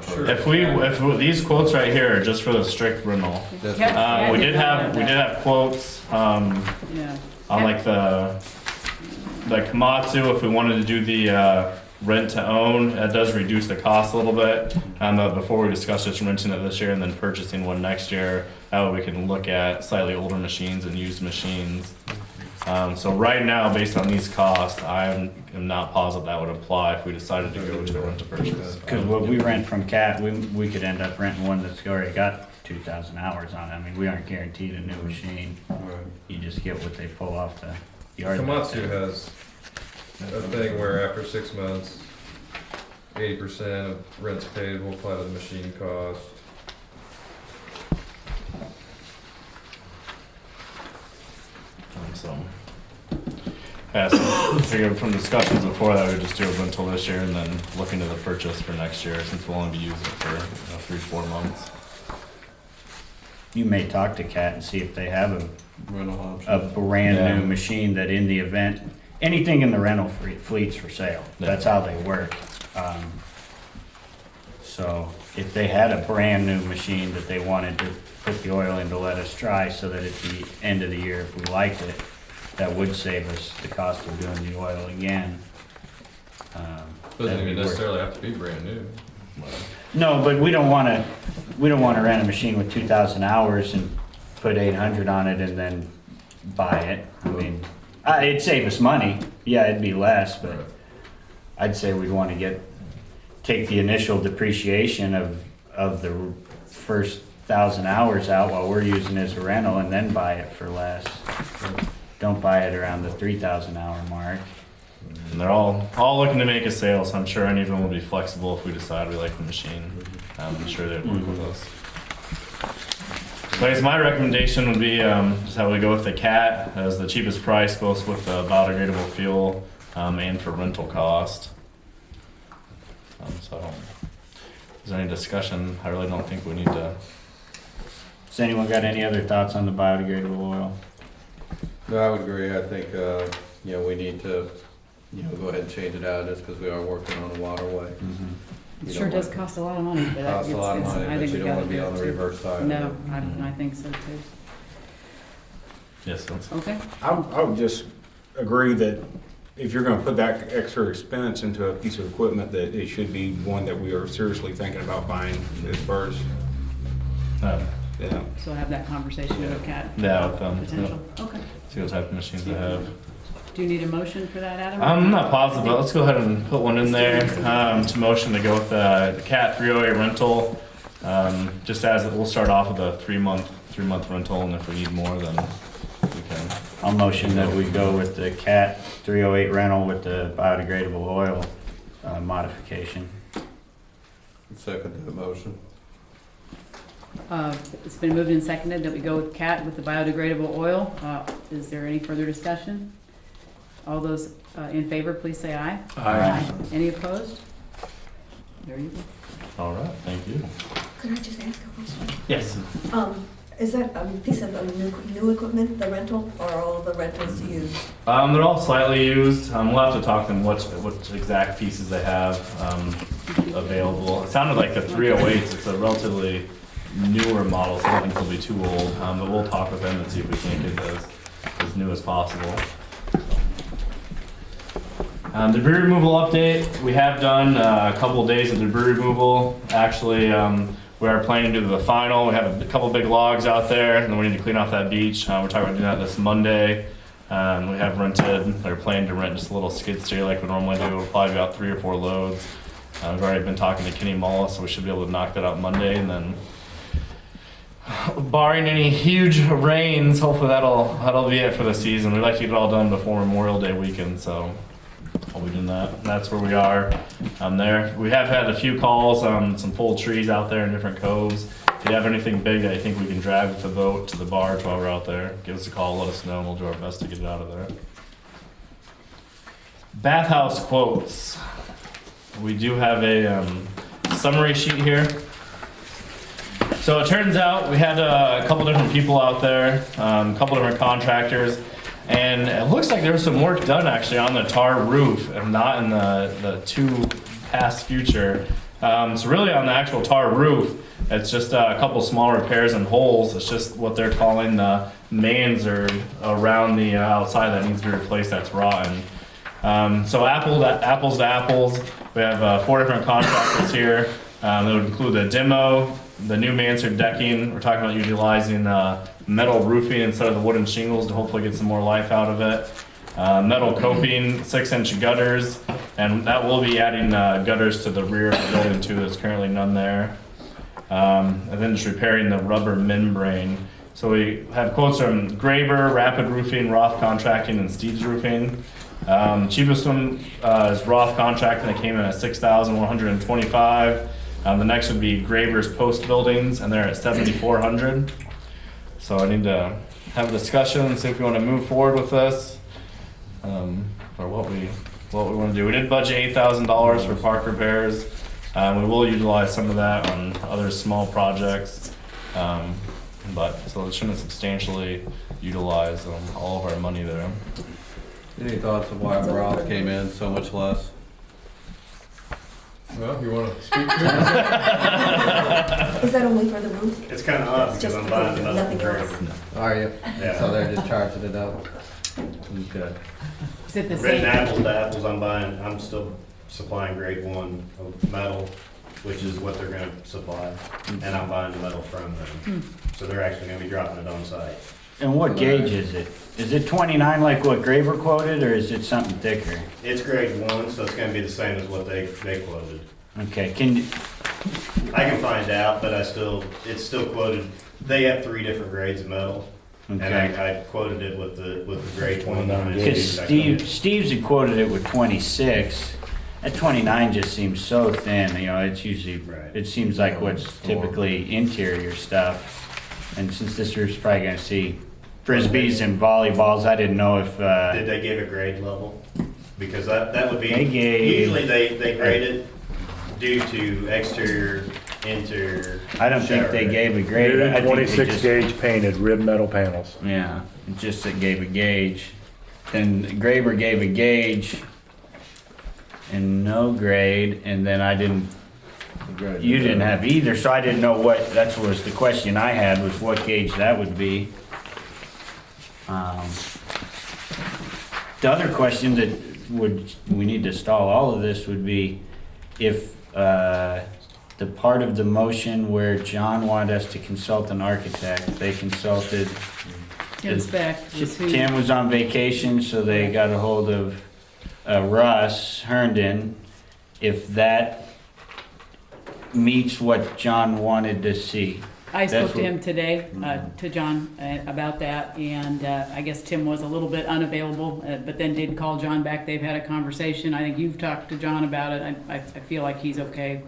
purchase. If these quotes right here are just for the strict rental. That's We did have quotes on like the Komatsu. If we wanted to do the rent to own, that does reduce the cost a little bit. Before we discuss just renting it this year and then purchasing one next year, that way we can look at slightly older machines and used machines. So right now, based on these costs, I am not positive that would apply if we decided to go to the rent to purchase. Because what we rent from Cat, we could end up renting one that's already got 2,000 hours on it. I mean, we aren't guaranteed a new machine. You just get what they pull off the yard. Komatsu has a thing where after 6 months, 80% of rents paid will apply to the machine cost. So I figured from discussions before that we'd just do a rental this year and then look into the purchase for next year, since we'll only be using it for 3-4 months. You may talk to Cat and see if they have rental option. a brand new machine that in the event, anything in the rental fleet's for sale. That's how they work. So if they had a brand new machine that they wanted to put the oil in to let us try, so that at the end of the year, if we liked it, that would save us the cost of doing the oil again. Doesn't even necessarily have to be brand new. No, but we don't want to rent a machine with 2,000 hours and put 800 on it and then buy it. I mean, it'd save us money. Yeah, it'd be less, but I'd say we'd want to take the initial depreciation of the first 1,000 hours out while we're using it as a rental, and then buy it for less. Don't buy it around the 3,000 hour mark. And they're all looking to make a sale, so I'm sure any of them will be flexible if we decide we like the machine. I'm sure they'd work with us. So I guess my recommendation would be just how we go with the Cat as the cheapest price, both with the biodegradable fuel and for rental cost. So is there any discussion? I really don't think we need to. Has anyone got any other thoughts on the biodegradable oil? No, I would agree. I think, we need to, go ahead and change it out just because we are working on a waterway. It sure does cost a lot of money. But Costs a lot of money, but you don't want to be on the reverse side. No, I think so too. Yes, that's Okay. I would just agree that if you're gonna put that extra expense into a piece of equipment, that it should be one that we are seriously thinking about buying at first. Yeah. So have that conversation with Cat. Yeah, with them. Potential. Okay. See what type of machines they have. Do you need a motion for that, Adam? I'm not positive, but let's go ahead and put one in there to motion to go with the Cat 308 rental. Just as we'll start off with a 3-month rental, and if we need more, then we can. I'll motion that we go with the Cat 308 rental with the biodegradable oil modification. Second that motion. It's been moved and seconded that we go with CAT with the biodegradable oil. Is there any further discussion? All those in favor, please say aye. Aye. Any opposed? There you go. All right, thank you. Could I just ask a question? Yes. Is that a piece of new equipment, the rental, or all the rentals used? They're all slightly used. We'll have to talk to them what exact pieces they have available. It sounded like the 308s. It's a relatively newer model, so I don't think they'll be too old. But we'll talk with them and see if we can get those as new as possible. Debris removal update. We have done a couple of days of debris removal. Actually, we are planning to do the final. We have a couple big logs out there, and then we need to clean off that beach. We're talking about doing that this Monday. We have rented, or planning to rent just a little skid steer like we normally do. We'll probably be about 3 or 4 loads. We've already been talking to Kenny Mullis, so we should be able to knock that out Monday, and then barring any huge rains, hopefully that'll be it for the season. We'd like to get it all done before Memorial Day weekend, so we'll be doing that. That's where we are there. We have had a few calls on some full trees out there in different coves. If you have anything big that you think we can drag with the boat to the barge while we're out there, give us a call, let us know, and we'll do our best to get it out of there. Bathhouse quotes. We do have a summary sheet here. So it turns out we had a couple different people out there, a couple different contractors, and it looks like there was some work done actually on the tar roof and not in the too past future. So really on the actual tar roof, it's just a couple small repairs and holes. It's just what they're calling the mansard around the outside that needs to be replaced, that's rotten. So apples to apples, we have 4 different contractors here. That would include the demo, the new mansard decking. We're talking about utilizing metal roofing instead of the wooden shingles to hopefully get some more life out of it. Metal coping, 6-inch gutters, and that will be adding gutters to the rear of the building too. There's currently none there. And then just repairing the rubber membrane. So we have quotes from Graber, Rapid Roofing, Roth Contracting, and Steve's Roofing. Cheapest one is Roth Contracting. That came in at $6,125. The next would be Graber's Post Buildings, and they're at $7,400. So I need to have a discussion and see if we want to move forward with this, or what we want to do. We did budget $8,000 for park repairs. We will utilize some of that on other small projects, but so it shouldn't substantially utilize all of our money there. Any thoughts of why Roth came in so much less? Well, you want to speak to it? Is that only for the roof? It's kind of odd It's because just I'm buying the nothing metal else. grade. Are you? Yeah. So they're just charging it up? Okay. Is it the Written same? apples to apples, I'm still supplying grade 1 of metal, which is what they're gonna supply, and I'm buying the metal from them. So they're actually gonna be dropping it on site. And what gauge is it? Is it 29 like what Graber quoted, or is it something thicker? It's grade 1, so it's gonna be the same as what they quoted. Okay, I can find out, but it's still quoted, they have 3 different grades of metal. And I quoted it with the grade 29. because Steve's had quoted it with 26. That 29 just seems so thin, you know, it's usually, it seems like what's typically interior stuff. And since this roof's probably gonna see frisbees and volleyballs, I didn't know if, Did they give a grade level? Because that would be, They gave- usually they grade it due to exterior, interior. I don't think they gave a grade. I think they 26 just- gauge painted rib metal panels. Yeah, it just it gave a gauge. Then Graber gave a gauge and no grade, and then I didn't, you didn't have either, so I didn't know what, that was the question I had, was what gauge that would be. The other question that we need to stall all of this would be if the part of the motion where John wanted us to consult an architect, they consulted. Tim's back. Tim was on vacation, so they got a hold of Russ Herndon. If that meets what John wanted to see. I spoke That's to what- him today, to John, about that, and I guess Tim was a little bit unavailable, but then did call John back. They've had a conversation. I think you've talked to John about it. I feel like he's okay.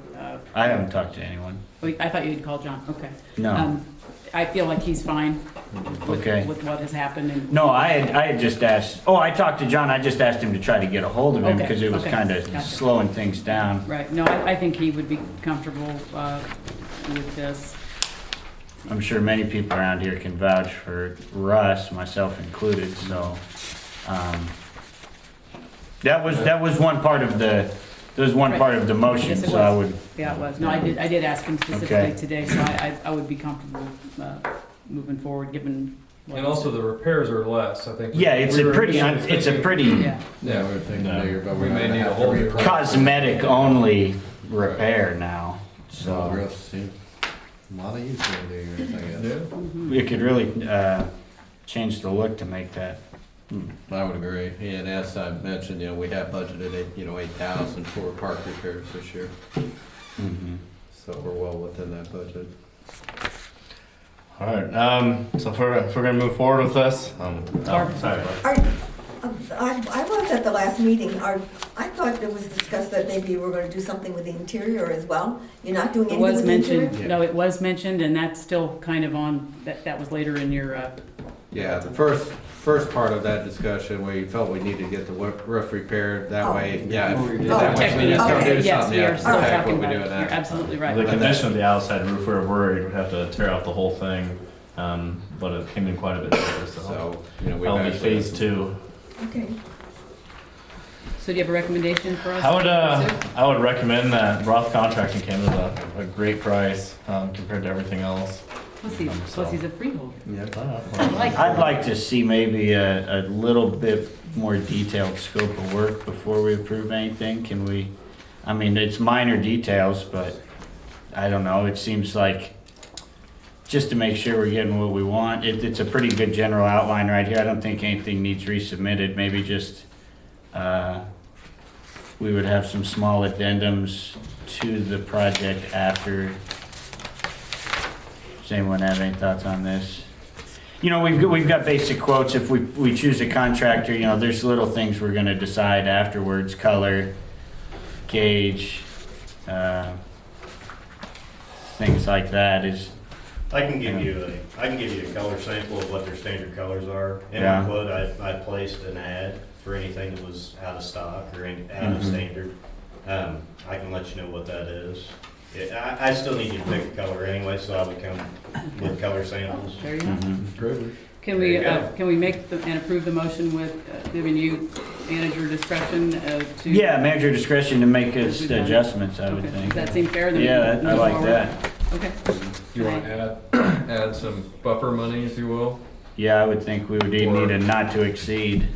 I haven't talked to anyone. I thought you'd called John, okay. No. I feel like he's fine Okay. with what has happened. And No, I had just asked, I talked to John, I just asked him to try to get a hold of him Okay, because it was okay, kind of gotcha. slowing things down. Right, no, I think he would be comfortable with this. I'm sure many people around here can vouch for Russ, myself included, so, that was one part of the motion, Yes, it so I was. would, Yeah, it was. No, I did ask him specifically Okay. today, so I would be comfortable moving forward, given. what And he also said. the repairs are less, I think. yeah, it's a pretty, Yeah. Yeah, we were thinking bigger, but We we're may gonna need a have to whole new replace. cosmetic only repair now, So so roofs, see, a lot of use over there, I guess. Mm-hmm. it could really, change the look to make that. I would agree. Yeah, and as I mentioned, we have budgeted, 8,000 for park repairs this year. So we're well within that budget. All right, so if we're gonna move forward with this, sorry. I was at the last meeting. I thought it was discussed that maybe you were going to do something with the interior as well. You're not doing It anything was with the interior? mentioned, no, it was mentioned, and that's still kind of on, that was later in your, Yeah, the first part of that discussion, we felt we needed to get the roof repaired, that way, yeah. if- that way we just don't do yes, something, we yeah, are still protect talking what we about do it. in You're that. absolutely right. The But condition of the outside roof, we're worried we'd have to tear out the whole thing, but it came in quite a bit cheaper, so. So, we've That'll be actually. phase 2. Okay. So do you have a recommendation for us? I would recommend that Roth Contracting came at a great price, compared to everything else. Plus he's a freeholder. I'd like to see maybe a little bit more detailed scope of work before we approve anything. Can we, I mean, it's minor details, but I don't know, it seems like just to make sure we're getting what we want. It's a pretty good general outline right here. I don't think anything needs resubmitted, maybe just, we would have some small addendums to the project after. Does anyone have any thoughts on this? We've got basic quotes. If we choose a contractor, there's little things we're gonna decide afterwards, color, gauge, things like that is. I can give you a color sample of what their standard colors are. In Yeah. my quote, I placed an ad for anything that was out of stock or out of standard. I can let you know what that is. I still need you to pick a color anyway, so I would come with color samples. There you go. Can There you go. we make and approve the motion with giving you manager discretion to? Yeah, manager discretion to make its We've done it. adjustments, I would Okay. think. Does that seem fair? Then Yeah, move I like forward? that. Okay. You want to add some buffer money, if you will? Yeah, I would think we would need a not to exceed.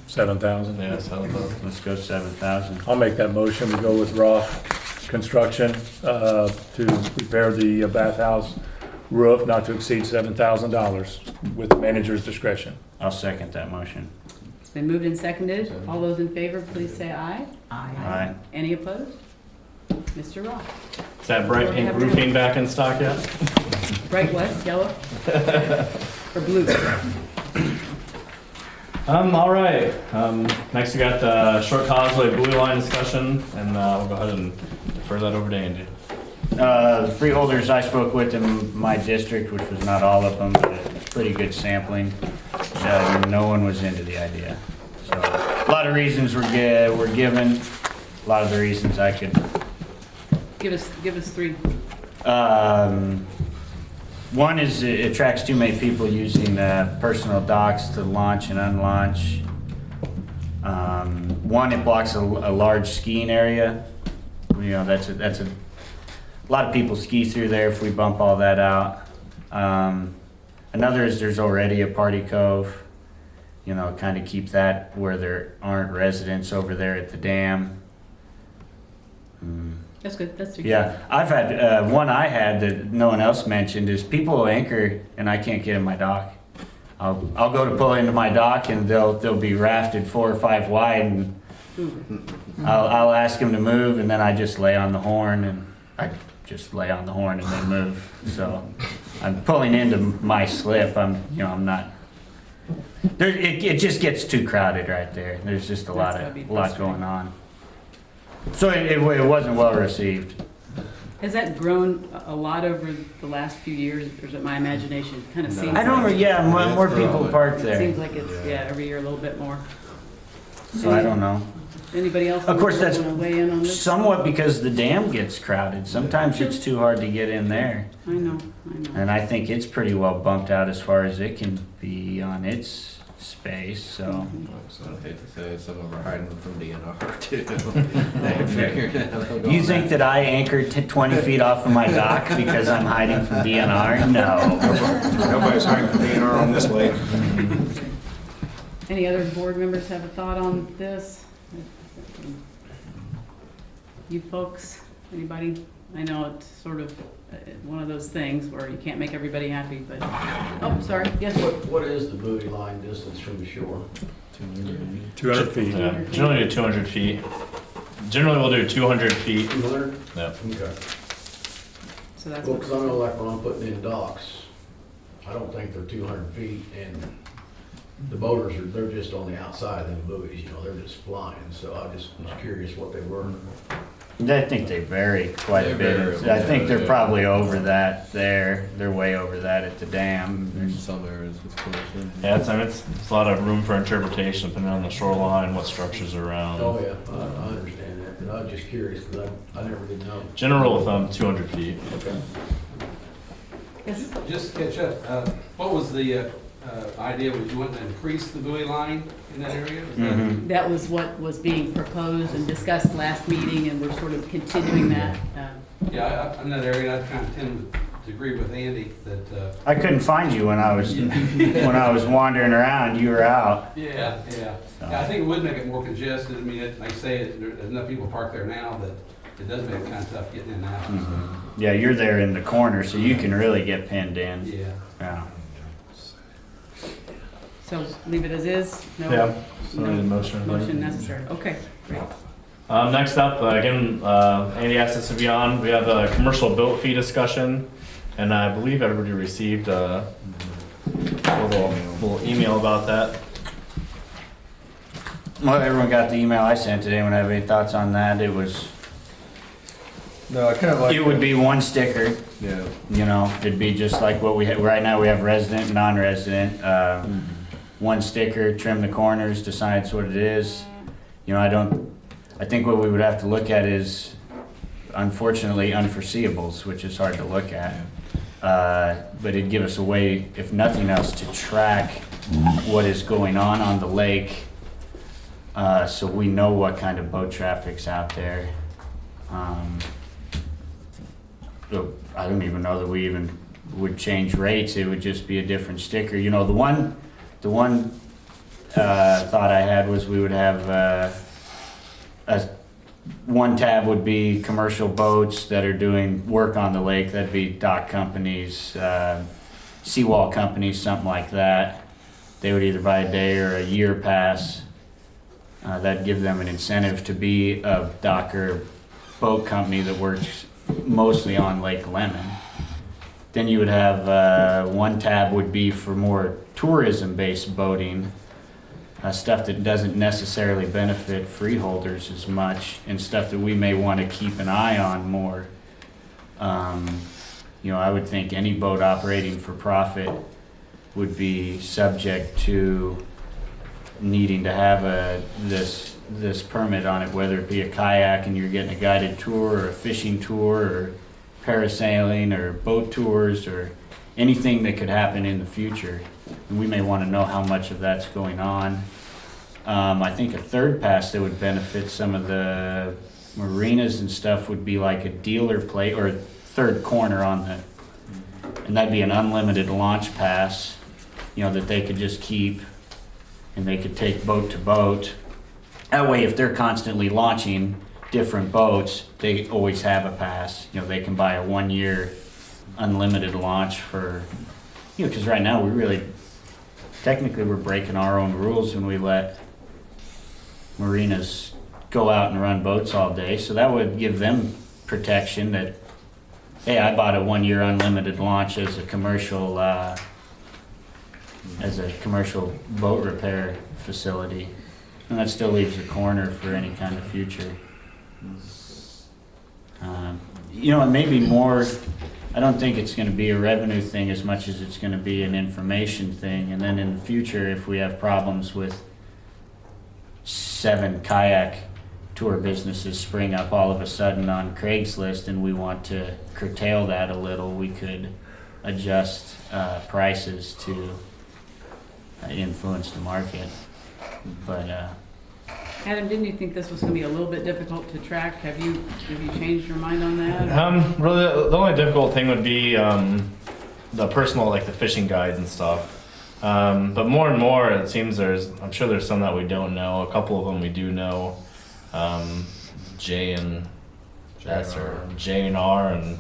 7,000? Yeah, 7,000. Let's go 7,000. I'll make that motion. We go with Roth Construction to repair the bathhouse roof not to exceed $7,000 with the manager's discretion. I'll second that motion. It's been moved and seconded. All those in favor, please say aye. Aye. Any opposed? Mr. Roth. Is that bright pink roofing back in stock yet? Bright what? Yellow? Or blue? All right. Next we got the Short Causeway buoy line discussion, and we'll go ahead and defer that over to Andy. The freeholders I spoke with in my district, which was not all of them, but a pretty good sampling, no one was into the idea. So a lot of reasons were given, a lot of the reasons I could. Give us 3. One is it attracts too many people using personal docks to launch and unlaunch. One, it blocks a large skiing area. That's a lot of people ski through there if we bump all that out. Another is there's already a party cove. Kind of keep that where there aren't residents over there at the dam. That's good. That's 3. Yeah, I've had, one I had that no one else mentioned is people will anchor and I can't get in my dock. I'll go to pull into my dock and they'll be rafted 4 or 5 wide and I'll ask them to move and then I just lay on the horn and I just lay on the horn and then move. So I'm pulling into my slip. I'm not. There, it just gets too crowded right there. There's just a lot going on. So it wasn't well received. Has that grown a lot over the last few years, or is it my imagination? Kind of seems. I don't know. Yeah, more people park It there. seems like it's every year a little bit more. So I don't know. Anybody else? Of course, that's want to weigh in on this? somewhat because the dam gets crowded. Sometimes it's too hard to get in there. I know. And I think it's pretty well bumped out as far as it can be on its space, so. I hate to say it, some of them are hiding from DNR too. They ain't figured it out. You think that I anchored 20 feet off of my dock because I'm hiding from DNR? No. Nobody's hiding from DNR on this lake. Any other board members have a thought on this? You folks, anybody? I know it's sort of one of those things where you can't make everybody happy, but, oh, sorry, yes? What is the buoy line distance from the shore? 200 feet. Yeah, generally do 200 feet. Generally, we'll do 200 feet. 200? Yep. Okay. So that's Well, because I know like when I'm putting in docks, I don't think they're 200 feet, and the boaters they're just on the outside of them buoys, they're just flying, so I just was curious what they were. I think they vary quite a bit. I think they're probably over that there. They're way over that at the dam. There's some areas it's close. Yeah, it's a lot of room for interpretation depending on the shoreline, what structures are around. Oh, yeah, I understand that, but I was just curious, because I never did know. General rule of thumb, 200 feet. Okay. Yes? Just to catch up, what was the idea? Was you want to increase the buoy line in that area? That was what was being proposed and discussed last meeting, and we're sort of continuing that. Yeah, in that area, I kind of tend to agree with Andy that. I couldn't find you when I was wandering around. You were out. Yeah. I think it would make it more congested. I mean, like I say, there's enough people parked there now that it does make it kind of tough getting in and out. So. Yeah, you're there in the corner, so you can really get pinned in. Yeah. So leave it as is? No? Yeah, so No need a motion. Motion necessary, okay, great. Next up, again, Andy asked us to be on. We have a commercial boat fee discussion, and I believe everybody received a little email about that. Well, everyone got the email I sent today. Anyone have any thoughts on that? It was. No, I kind of like. It would be one sticker. Yeah. It'd be just like what we have right now. We have resident and non-resident. One sticker, trim the corners, decides what it is. I think what we would have to look at is, unfortunately, unforeseeables, which is hard to look at. But it'd give us a way, if nothing else, to track what is going on the lake, so we know what kind of boat traffic's out there. I don't even know that we even would change rates. It would just be a different sticker. The one thought I had was we would have one tab would be commercial boats that are doing work on the lake. That'd be dock companies, seawall companies, something like that. They would either buy a day or a year pass. That'd give them an incentive to be a dock or boat company that works mostly on Lake Lemon. Then you would have one tab would be for more tourism-based boating, stuff that doesn't necessarily benefit freeholders as much, and stuff that we may want to keep an eye on more. I would think any boat operating for profit would be subject to needing to have this permit on it, whether it be a kayak and you're getting a guided tour or a fishing tour or parasailing or boat tours or anything that could happen in the future. And we may want to know how much of that's going on. I think a third pass that would benefit some of the marinas and stuff would be like a dealer plate or a third corner and that'd be an unlimited launch pass, that they could just keep, and they could take boat to boat. That way, if they're constantly launching different boats, they always have a pass. They can buy a 1-year unlimited launch for, because right now technically we're breaking our own rules when we let marinas go out and run boats all day. So that would give them protection that hey, I bought a 1-year unlimited launch as a commercial boat repair facility. And that still leaves a corner for any kind of future. You know, it may be more, I don't think it's gonna be a revenue thing as much as it's gonna be an information thing. And then in the future, if we have problems with 7 kayak tour businesses spring up all of a sudden on Craigslist and we want to curtail that a little, we could adjust prices to influence the market. But Adam, didn't you think this was gonna be a little bit difficult to track? Have you changed your mind on that? Really, the only difficult thing would be the personal, like the fishing guides and stuff. But more and more, it seems I'm sure there's some that we don't know. A couple of them we do know. J and S or J and R, and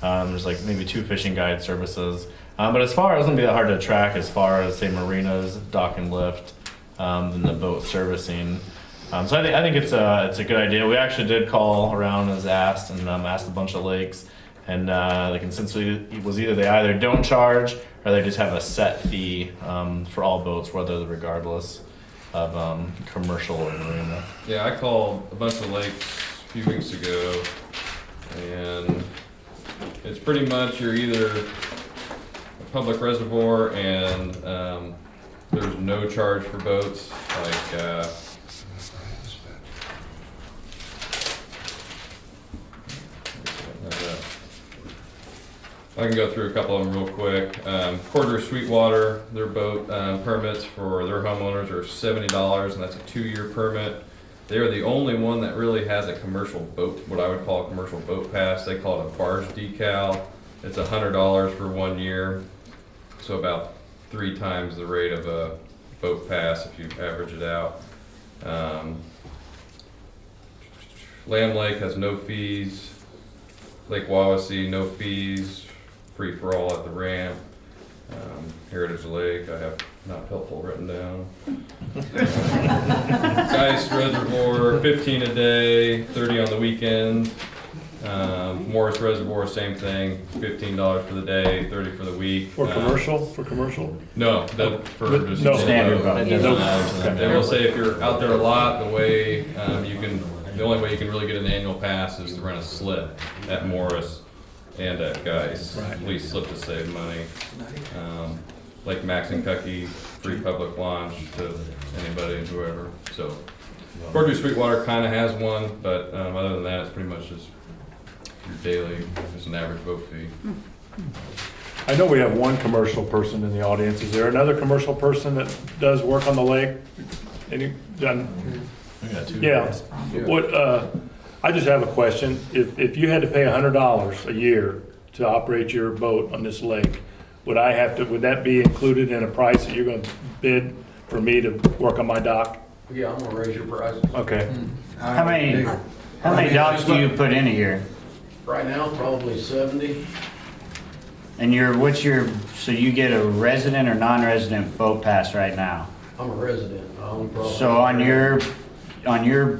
there's like maybe 2 fishing guide services. But as far as, it's gonna be that hard to track as far as say marinas, dock and lift, and the boat servicing. So I think it's a good idea. We actually did call around as asked and asked a bunch of lakes, and the consensus was either they either don't charge or they just have a set fee for all boats, whether regardless of commercial or marina. Yeah, I called a bunch of lakes a few weeks ago, and it's pretty much you're either a public reservoir and there's no charge for boats, like I can go through a couple of them real quick. Corridor Sweetwater, their boat permits for their homeowners are $70, and that's a 2-year permit. They are the only one that really has a commercial boat, what I would call a commercial boat pass. They call it a barge decal. It's $100 for 1 year, so about 3 times the rate of a boat pass if you average it out. Lamb Lake has no fees. Lake Wawasee, no fees. Free for all at the ramp. Heritage Lake, I have not helpful written down. Geist Reservoir, 15 a day, 30 on the weekend. Morris Reservoir, same thing, $15 for the day, 30 for the week. For commercial? No, for just no standard boat. boat. It doesn't Nope. matter. They will say if you're out there a lot, the only way you can really get an annual pass is to rent a slip at Morris and at Geist. Right. At least slip to save money. Like Maxinkuckee, free public launch to anybody and whoever. So, Corridor Sweetwater kind of has one, but other than that, it's pretty much just your daily, just an average boat fee. I know we have one commercial person in the audience. Is there another commercial person that does work on the lake? Any done? We got 2 Yeah. guys. What, I just have a question. If you had to pay $100 a year to operate your boat on this lake, would that be included in a price that you're gonna bid for me to work on my dock? Yeah, I'm gonna raise your price. Okay. how many docks do you put in a year? Right now, probably 70. And so you get a resident or non-resident boat pass right now? I'm a resident. I own property. So on your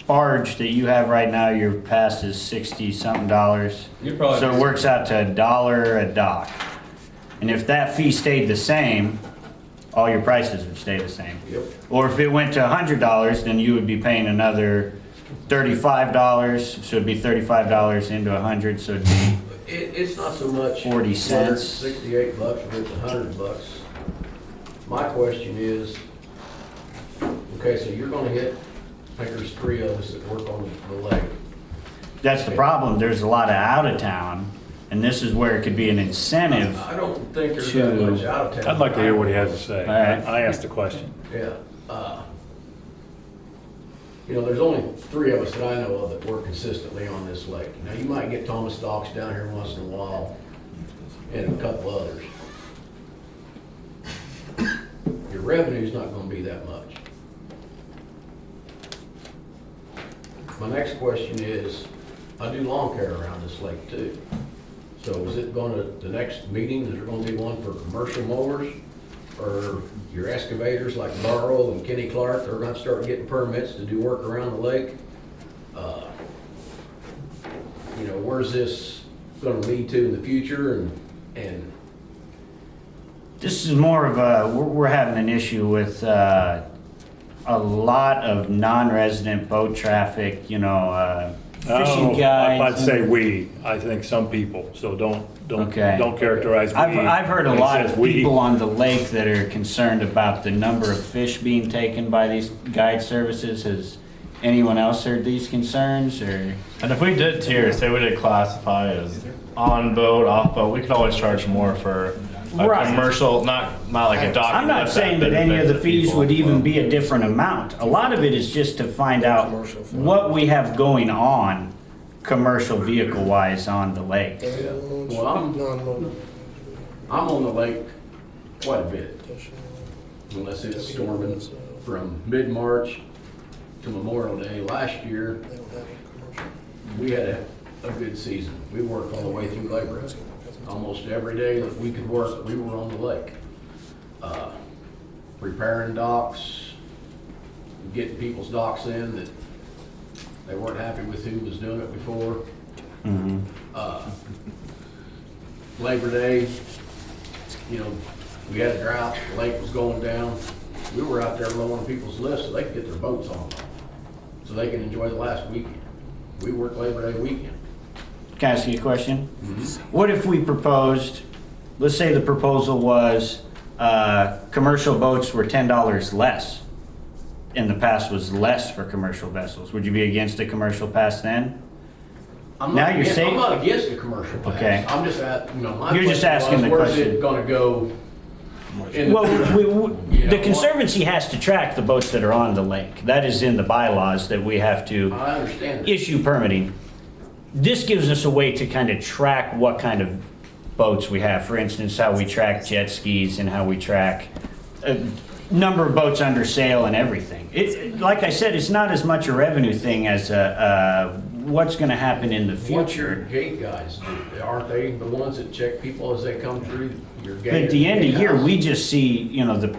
barge that you have right now, your pass is $60-something. So it works out to $1 a dock. And if that fee stayed the same, all your prices would stay the same. Yep. Or if it went to $100, then you would be paying another $35. So it'd be $35 into 100. So it'd be It's not so much 40 cents. $68 or it's $100. My question is, okay, so you're gonna hit, I think there's 3 of us that work on the lake. That's the problem. There's a lot of out of town, and this is where it could be an incentive. I don't think there's that much out of town. I'd like to hear what he has to say. All right. I asked the question. Yeah. There's only 3 of us that I know of that work consistently on this lake. Now, you might get Thomas Docks down here once in a while, and a couple others. Your revenue's not gonna be that much. My next question is, I do lawn care around this lake too. So is it the next meeting, is there gonna be one for commercial mowers? Or your excavators like Barrow and Kenny Clark, they're gonna start getting permits to do work around the lake? Where's this gonna lead to in the future and This is more of a, we're having an issue with a lot of non-resident boat traffic, fishing guys. I'd say we, I think some people, so don't Okay. characterize we. I've heard a when it lot says of we. people on the lake that are concerned about the number of fish being taken by these guide services. Has anyone else heard these concerns, or? And if we did tiers, say we did classify as on boat, off boat, we could always charge more for a Right. commercial, not like a dock. I'm not saying that any of the fees would even be a different amount. A lot of it is just to find out what we have going on commercial vehicle wise on the lake. well, I'm on the lake quite a bit. Unless it's storming from mid-March to Memorial Day. Last year, we had a good season. We worked all the way through Labor Day. Almost every day that we could work, we were on the lake. Repairing docks, getting people's docks in that they weren't happy with who was doing it before. Mhm. Labor Day, we had a drought, the lake was going down. We were out there lowering people's lifts so they could get their boats on, so they can enjoy the last weekend. We worked Labor Day weekend. Can I ask you a question? What if we proposed, let's say the proposal was, commercial boats were $10 less. In the past was less for commercial vessels. Would you be against a commercial pass then? I'm Now not you're against, saying- I'm not against the commercial pass. Okay. I'm just at, my You're just question asking was, the where's question. it gonna go? in Well, the the Conservancy has to track the boats that are on the lake. That is in the bylaws that we have to I understand that. issue permitting. This gives us a way to kind of track what kind of boats we have. For instance, how we track jet skis and how we track a number of boats under sail and everything. Like I said, it's not as much a revenue thing as what's going to happen in the What your future. gate guys do, aren't they the ones that check people as they come through your gate? At the end of the year, gatehouse? we just see, the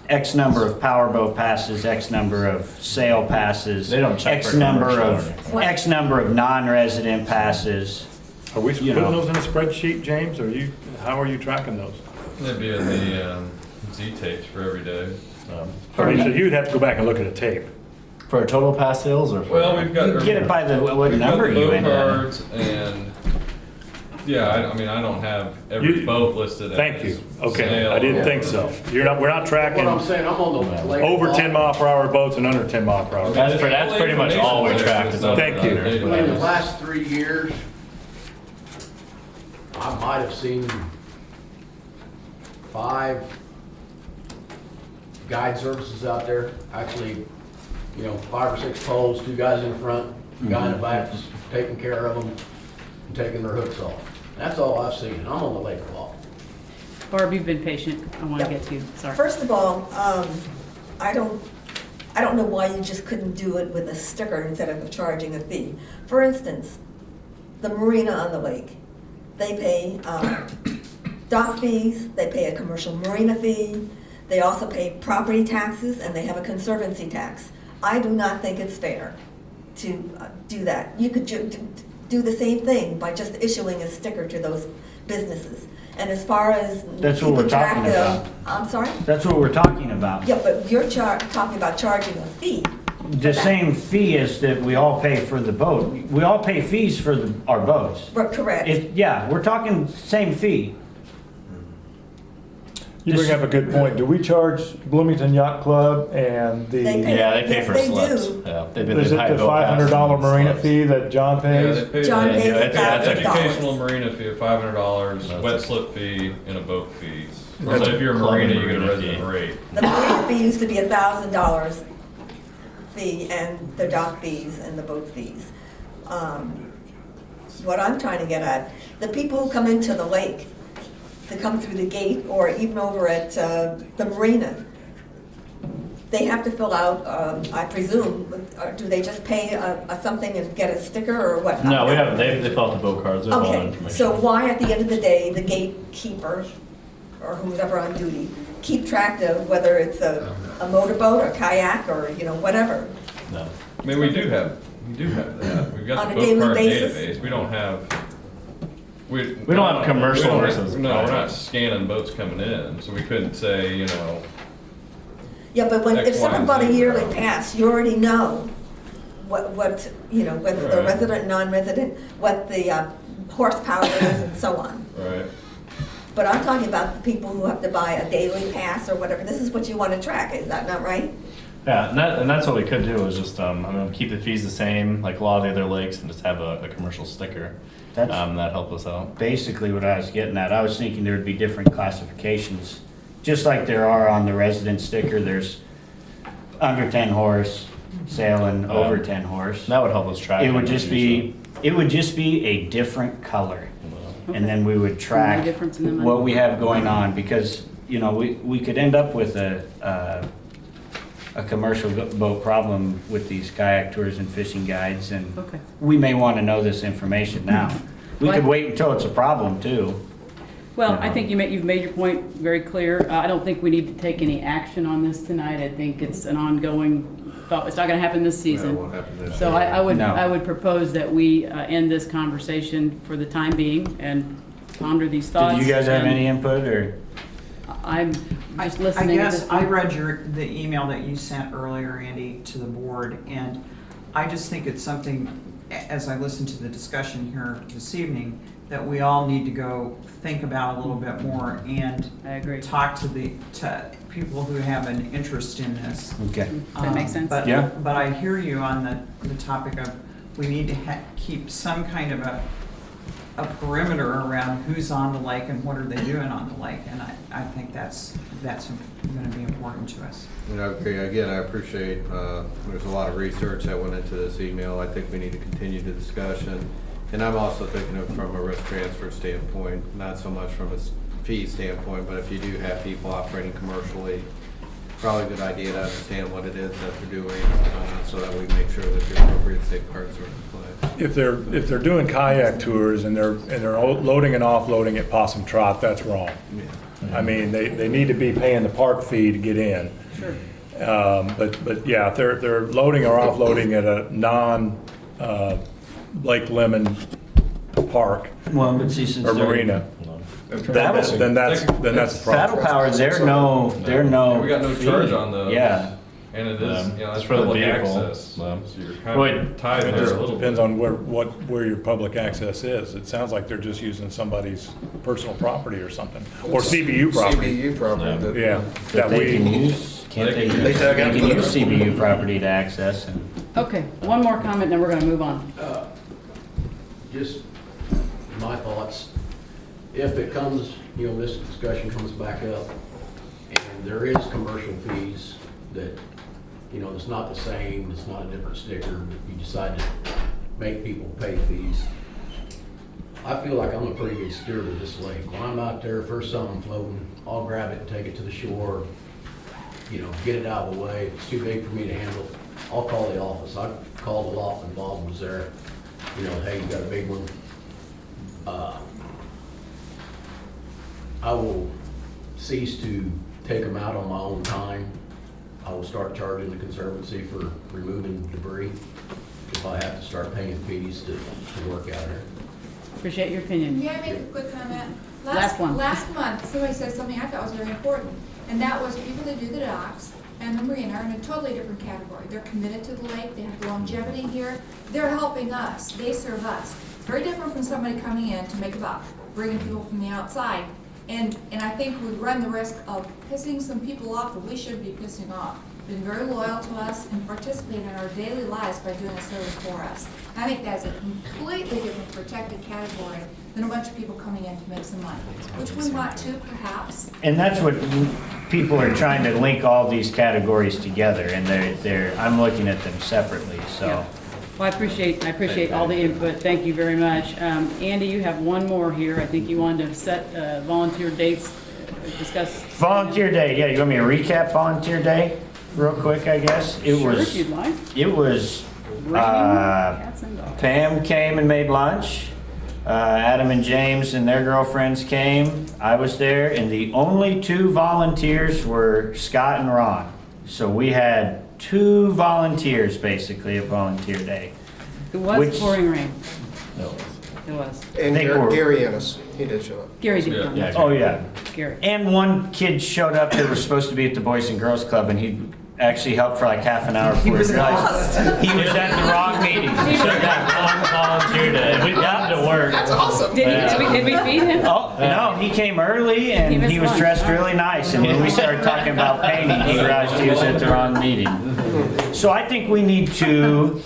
X number of powerboat passes, X number of sail passes. They don't check X for number commercial of, X number of non-resident passes. Are we you putting know. those in a spreadsheet, James, or how are you tracking those? They'd be in the Z tapes for every day. So you'd have to go back and look at a tape. For total pass sales or for? Well, we've got. You get it by what we've got number the you boat enter. cards and, yeah, I don't have every boat listed. Thank as you. Okay, sale I didn't or- think so. We're not tracking What I'm saying, I'm on the lake. over 10 mile per hour boats and under 10 mile per hour. That's pretty much all we track is on Thank you. In the last 3 years, I might have seen 5 guide services out there. Actually, 5 or 6 poles, 2 guys in the front, guy in the back, taking care of them and taking their hooks off. That's all I've seen. I'm on the lake a lot. Barb, you've been patient. I want to get to you. Sorry. First of all, I don't know why you just couldn't do it with a sticker instead of charging a fee. For instance, the marina on the lake, they pay dock fees, they pay a commercial marina fee, they also pay property taxes, and they have a conservancy tax. I do not think it's fair to do that. You could do the same thing by just issuing a sticker to those businesses. And as far as That's what we're keeping track talking of- about. I'm sorry? That's what we're talking about. Yeah, but you're talking about charging a fee. The same fee as that we all pay for the boat. We all pay fees for our boats. Correct. Yeah, we're talking same fee. You bring up a good point. Do we charge Bloomington Yacht Club and the? They pay- Yeah, they pay yes, for they slips. do. Yeah, Is it the $500 marina fee that John pays? Yeah, they pay John pays that's a educational marina fee of $500, wet slip fee, and a boat fee. So That's if you're a club marina, you get a marina resident fee. rate. The marina fee used to be $1,000 fee, and the dock fees and the boat fees. What I'm trying to get at, the people who come into the lake, to come through the gate, or even over at the marina, they have to fill out, I presume, do they just pay something and get a sticker, or what? No, we haven't, they fill out the boat cards, there's all the Okay, information. so why at the end of the day, the gatekeeper, or whoever on duty, keep track of whether it's a motorboat or kayak or, whatever? No. I mean, we do have that. We've got On the a daily boat card basis? database. We don't have We don't have commercial we don't versus No, we're private. not scanning boats coming in, so we couldn't say, you know, Yeah, but when, X, if Y, someone and bought a Z. yearly pass, you already know what, you know, whether they're Right. resident, non-resident, what the horsepower is and so on. right? But I'm talking about the people who have to buy a daily pass or whatever. This is what you want to track, is that not right? Yeah, and that's what we could do is just, keep the fees the same, like a lot of the other lakes, and just have a commercial sticker. That's- That help us out. Basically what I was getting at, I was thinking there would be different classifications. Just like there are on the resident sticker, there's under 10 horse, sailing over 10 horse. That would help us track. It would just be a different color. And then we would track difference in the money. what we have going on, because, you know, we could end up with a commercial boat problem with these kayak tours and fishing guides, and Okay. we may want to know this information now. We Well, could wait until it's a problem too. Well, I think you've made your point very clear. I don't think we need to take any action on this tonight. I think it's an ongoing thought. It's not gonna happen this season. won't happen this So year. I would propose that we end this conversation for the time being and ponder these thoughts. Did you guys have and any input, or? I'm just I listening. at guess this I point. read the email that you sent earlier, Andy, to the board, and I just think it's something, as I listened to the discussion here this evening, that we all need to go think about a little bit more and I agree. talk to people who have an interest in this. Okay. That makes sense. But, Yeah. but I hear you on the topic of, we need to keep some kind of a perimeter around who's on the lake and what are they doing on the lake, and I think that's gonna be important to us. Okay, again, I appreciate, there's a lot of research that went into this email. I think we need to continue the discussion. And I'm also thinking of from a risk transfer standpoint, not so much from a fee standpoint, but if you do have people operating commercially, probably a good idea to understand what it is that they're doing, so that we make sure that the appropriate safeguards are in place. If they're doing kayak tours and they're loading and offloading at Possum Trot, that's wrong. I mean, they need to be paying the park fee to get in. Sure. But yeah, if they're loading or offloading at a Lake Lemon park Well, but see, since or they're- marina, then that's a problem. Paddle power, they're no. We got no fee. charge on those. Yeah. And it is, you know, It's it's for the public vehicle. access, so you're kind Wait, of tied It there a just little depends bit. on where your public access is. It sounds like they're just using somebody's personal property or something, or CBU property. CBU property. Yeah. But That they can we, use, can't they, They they can use CBU property to access and. Okay, one more comment, then we're gonna move on. Just my thoughts, if it comes, you know, this discussion comes back up, and there is commercial fees that, you know, it's not the same, it's not a different sticker, but you decide to make people pay fees. I feel like I'm a pretty good steward of this lake. When I'm out there, first something floating, I'll grab it and take it to the shore, you know, get it out of the way. If it's too big for me to handle, I'll call the office. I called a lot when Bob was there. You know, hey, you got a big one. I will cease to take them out on my own time. I will start charging the Conservancy for removing debris if I have to start paying fees to work out here. Appreciate your opinion. May I make a quick comment? Last one. Last month, somebody said something I thought was very important, and that was people that do the docks and the marina are in a totally different category. They're committed to the lake, they have longevity here, they're helping us, they serve us. It's very different from somebody coming in to make a buck, bringing people from the outside. And I think we run the risk of pissing some people off that we should be pissing off. Been very loyal to us and participating in our daily lives by doing a service for us. I think that's a completely different protected category than a bunch of people coming in to make some money, which we want to perhaps. And that's what people are trying to link all these categories together, and I'm looking at them separately, so. Yeah. Well, I appreciate all the input. Thank you very much. Andy, you have one more here. I think you wanted to set volunteer dates, discuss. Volunteer Day, yeah, you want me to recap Volunteer Day real quick, I guess? Sure, if you'd like. It was, Cats and dogs. Pam came and made lunch. Adam and James and their girlfriends came. I was there, and the only two volunteers were Scott and Ron. So we had 2 volunteers basically at Volunteer Day. It was Which- pouring rain. It It was. And think we're- Gary Ennis, he did show up. Gary did come. Oh, yeah. Gary. And one kid showed up that was supposed to be at the Boys and Girls Club, and he actually helped for like half an hour before he realized he was at the wrong meeting. He should have got volunteered and we got him to work. That's awesome. Did we feed him? Oh, no, he came early and missed he was lunch. dressed really nice, and when we started talking about painting, he realized he was at the wrong meeting. So I think we need to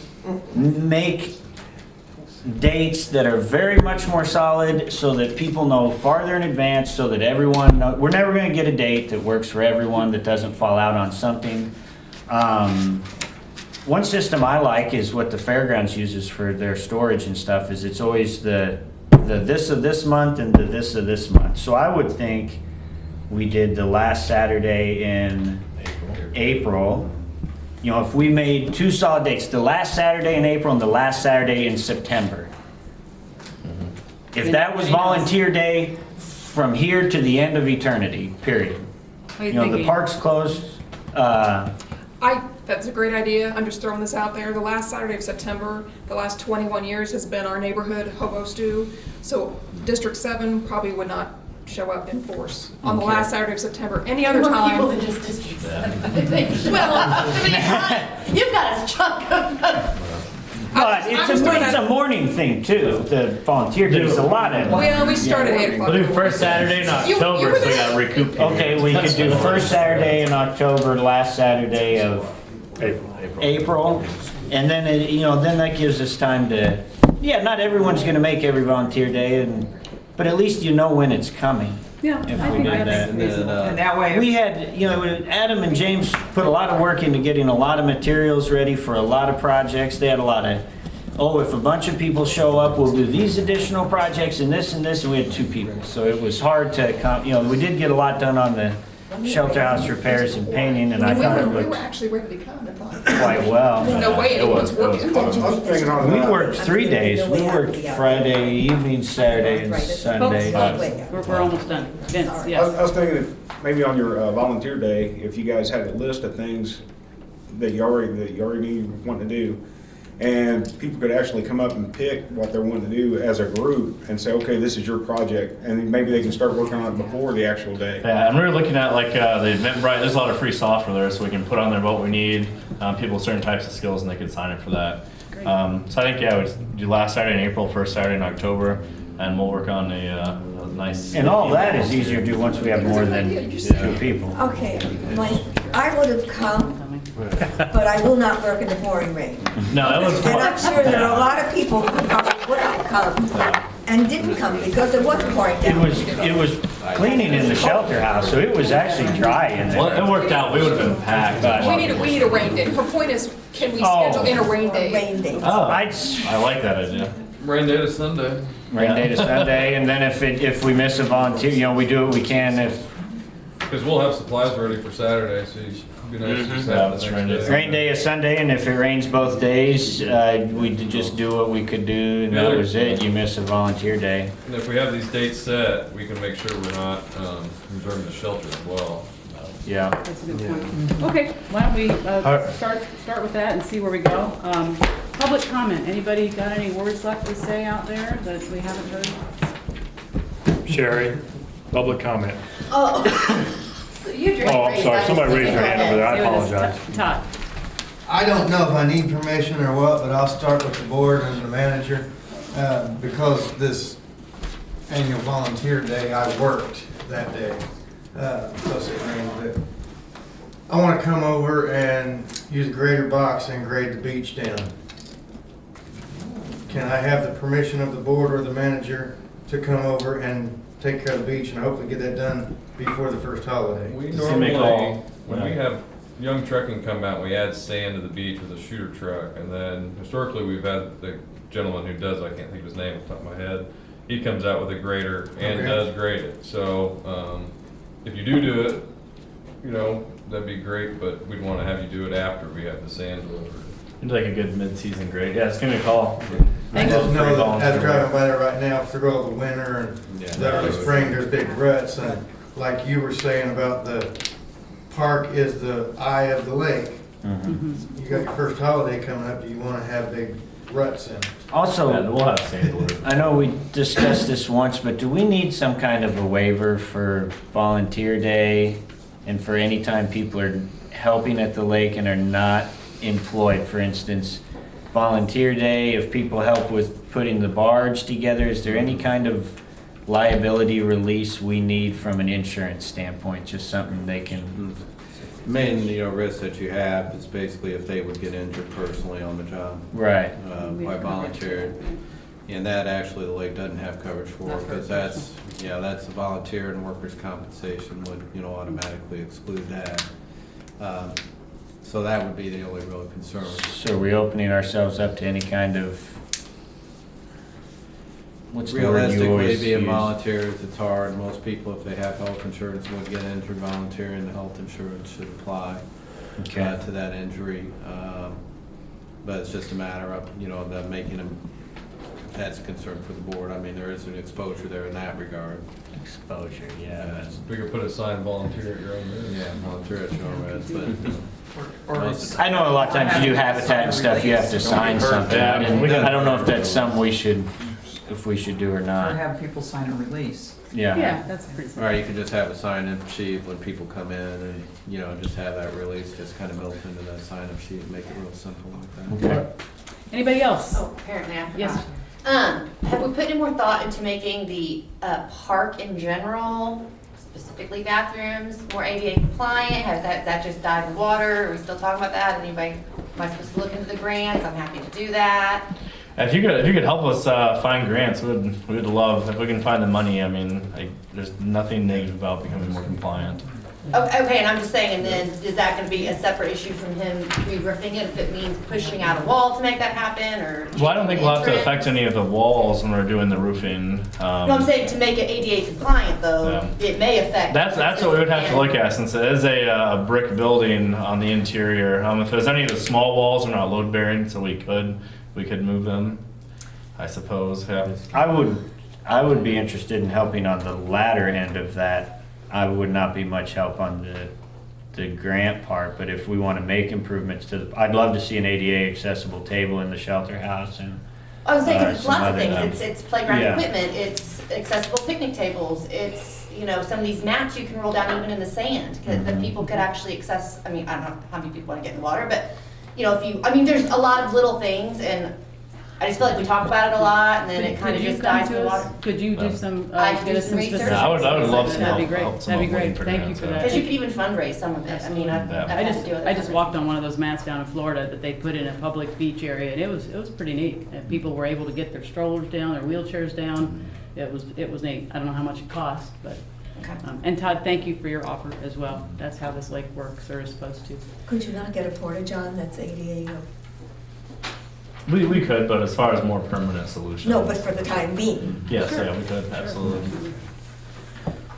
make dates that are very much more solid so that people know farther in advance, so that everyone know, we're never going to get a date that works for everyone, that doesn't fall out on something. One system I like is what the fairgrounds uses for their storage and stuff, is it's always the this of this month and the this of this month. So I would think we did the last Saturday in April. You know, if we made 2 solid dates, the last Saturday in April and the last Saturday in September. If that was volunteer day from here to the end of eternity, period. You know, the park's closed. That's a great idea. I'm just throwing this out there. The last Saturday of September, the last 21 years has been our neighborhood hobo stew. So District 7 probably would not show up in force on the last Saturday of September. Any other time. More people than just District 7. Well, you've got a chunk of. But it's a morning thing too. The volunteer day is a lot of. Well, we start at 8 o'clock. We'll do first Saturday in October, so we got recoup. Okay, we could do first Saturday in October, last Saturday of April, and then then that gives us time to. Yeah, not everyone's going to make every volunteer day, but at least you know when it's coming. Yeah, If I we think did that's that. reasonable. And that way. We had, Adam and James put a lot of work into getting a lot of materials ready for a lot of projects. They had a lot of, if a bunch of people show up, we'll do these additional projects and this, and we had 2 people. So it was hard to, we did get a lot done on the shelter house repairs and painting, and I thought it We looked were actually ready to come, I thought. quite well. No way, anyone's working. We worked 3 days. We worked Friday evening, Saturday, and Sunday. We're almost done. Vince, I yes. was thinking that maybe on your volunteer day, if you guys had a list of things that you already want to do, and people could actually come up and pick what they're wanting to do as a group and say, okay, this is your project, and maybe they can start working on it before the actual day. Yeah, and we were looking at like the Eventbrite. There's a lot of free software there, so we can put on there what we need, people with certain types of skills, and they can sign up for that. So I think we'd do last Saturday in April, first Saturday in October, and we'll work on a nice. And all that is easier to do once we have more than 2 people. Okay, Mike, I would have come, but I will not work in the pouring rain. No, that was. And I'm sure there are a lot of people who probably would have come and didn't come because it was pouring down. It was cleaning in the shelter house, so it was actually dry in there. Well, it worked out. We would have been packed. We need a rain day. Her point is, can we schedule in a rain day? Rain day. Oh, I like that idea. Rain day to Sunday. Rain day to Sunday, and then if we miss a volunteer, we do what we can if. Because we'll have supplies ready for Saturday, so it'd be nice to just have the next day. Rain day is Sunday, and if it rains both days, we just do what we could do, and that was it. You miss a volunteer day. And if we have these dates set, we can make sure we're not reserving the shelter as well. Yeah. That's a good point. Okay, why don't we start with that and see where we go. Public comment. Anybody got any words left to say out there that we haven't heard? Sherry, public comment. Oh, so you drink. I'm sorry, somebody raised their hand over there, I apologize. Todd. I don't know if I need permission or what, but I'll start with the board and the manager. Because this annual volunteer day, I worked that day, plus it rained a bit. I want to come over and use a grader box and grade the beach down. Can I have the permission of the board or the manager to come over and take care of the beach and hopefully get that done before the first holiday? We normally, when we have young trucking come out, we add sand to the beach with a shooter truck, and then historically we've had the gentleman who does, I can't think of his name off the top of my head, he comes out with a grader and does grade it. So if you do it, that'd be great, but we'd want to have you do it after we have the sand delivered. It's like a good mid-season grade. Yeah, it's gonna be a call. I just know that as driving by there right now, through all the winter and the early spring, there's big ruts. And like you were saying about the park is the eye of the lake. You got your first holiday coming up, you want to have big ruts in it. Also, Yeah, we'll have sand order. I know we discussed this once, but do we need some kind of a waiver for volunteer day and for any time people are helping at the lake and are not employed? For instance, volunteer day, if people help with putting the barge together, is there any kind of liability release we need from an insurance standpoint? Just something they can... Main, risk that you have is basically if they would get injured personally on the job. Right. By volunteer. And that actually the lake doesn't have coverage for, because that's a volunteer, and workers' compensation would, automatically exclude that. So that would be the only real concern. So are we opening ourselves up to any kind of... What's the word you Realistically, always being use? volunteers, it's hard. Most people, if they have health insurance, would get injured volunteering. The health insurance should apply to that injury. But it's just a matter of, them making them, if that's a concern for the board. I mean, there is an exposure there in that regard. Exposure, yeah. We could put a sign, volunteer at your own risk. Yeah, volunteer at your own risk, but. I know a lot of times you do habitat and stuff, you have to sign something. Yeah, I don't know if that's something we should do or Or not. have people sign a release. Yeah. Yeah, that's pretty simple. Or you could just have a sign-up sheet when people come in and, just have that release just kind of built into that sign-up sheet and make it real simple like that. Okay. Anybody else? Oh, apparently I forgot. Yes. Have we put any more thought into making the park in general, specifically bathrooms, more ADA compliant? Has that just died in the water? Are we still talking about that? Am I supposed to look into the grants? I'm happy to do that. If you could help us find grants, we'd love, if we can find the money. I mean, there's nothing negative about becoming more compliant. Okay, and I'm just saying, and then is that gonna be a separate issue from him re-roofing it if it means pushing out a wall to make that happen, or? Well, I don't think we'll have to entrance? affect any of the walls when we're doing the roofing. No, I'm saying to make it ADA compliant though, Yeah. it may affect. That's what we would have to look at, since it is a brick building on the interior. If there's any of the small walls, are not load bearing, so we could move them, I suppose. Yeah. I would be interested in helping on the latter end of that. I would not be much help on the grant part, but if we want to make improvements I'd love to see an ADA accessible table in the shelter house and I was saying, 'cause it's some lots of other things, it's playground Yeah. equipment, it's accessible picnic tables, it's, some of these mats you can roll down even in the sand, that people could actually access. I mean, I don't know how many people want to get in the water, but, there's a lot of little things, and I just feel like we talk about it a lot, and then it kind of just dies in the water. Could you do some, I could get do us some some research. specifics? Yeah, I would love to That'd be help great, some that'd be of them great, for thank you grants, for yeah. that. Because you could even fundraise some of it. I mean, I've Yeah. had to do it. I just walked on one of those mats down in Florida that they put in a public beach area, and it was pretty neat. And people were able to get their strollers down, their wheelchairs down. It was neat. I don't know how much it cost, but, and Todd, thank you for your offer as well. That's how this lake works, or is supposed to. Could you not get a porta-john that's ADA? We could, but as far as more permanent solutions. No, but for the time being. Yes, Sure. yeah, we could, absolutely.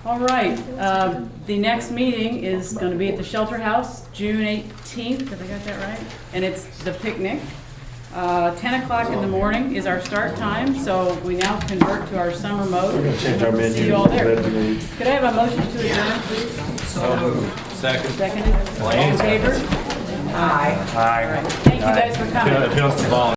All right, the next meeting is going to be at the Shelter House, June 18th, have I got that right? And it's the picnic. 10 o'clock in the morning is our start time, so we now convert to our summer mode. We're gonna change our menu. See you all there. Menu. Could I have a motion to adjourn, please? Second. Seconded. All in favor? Aye. Aye. All right. Thank you guys for coming. If he wants to volunteer.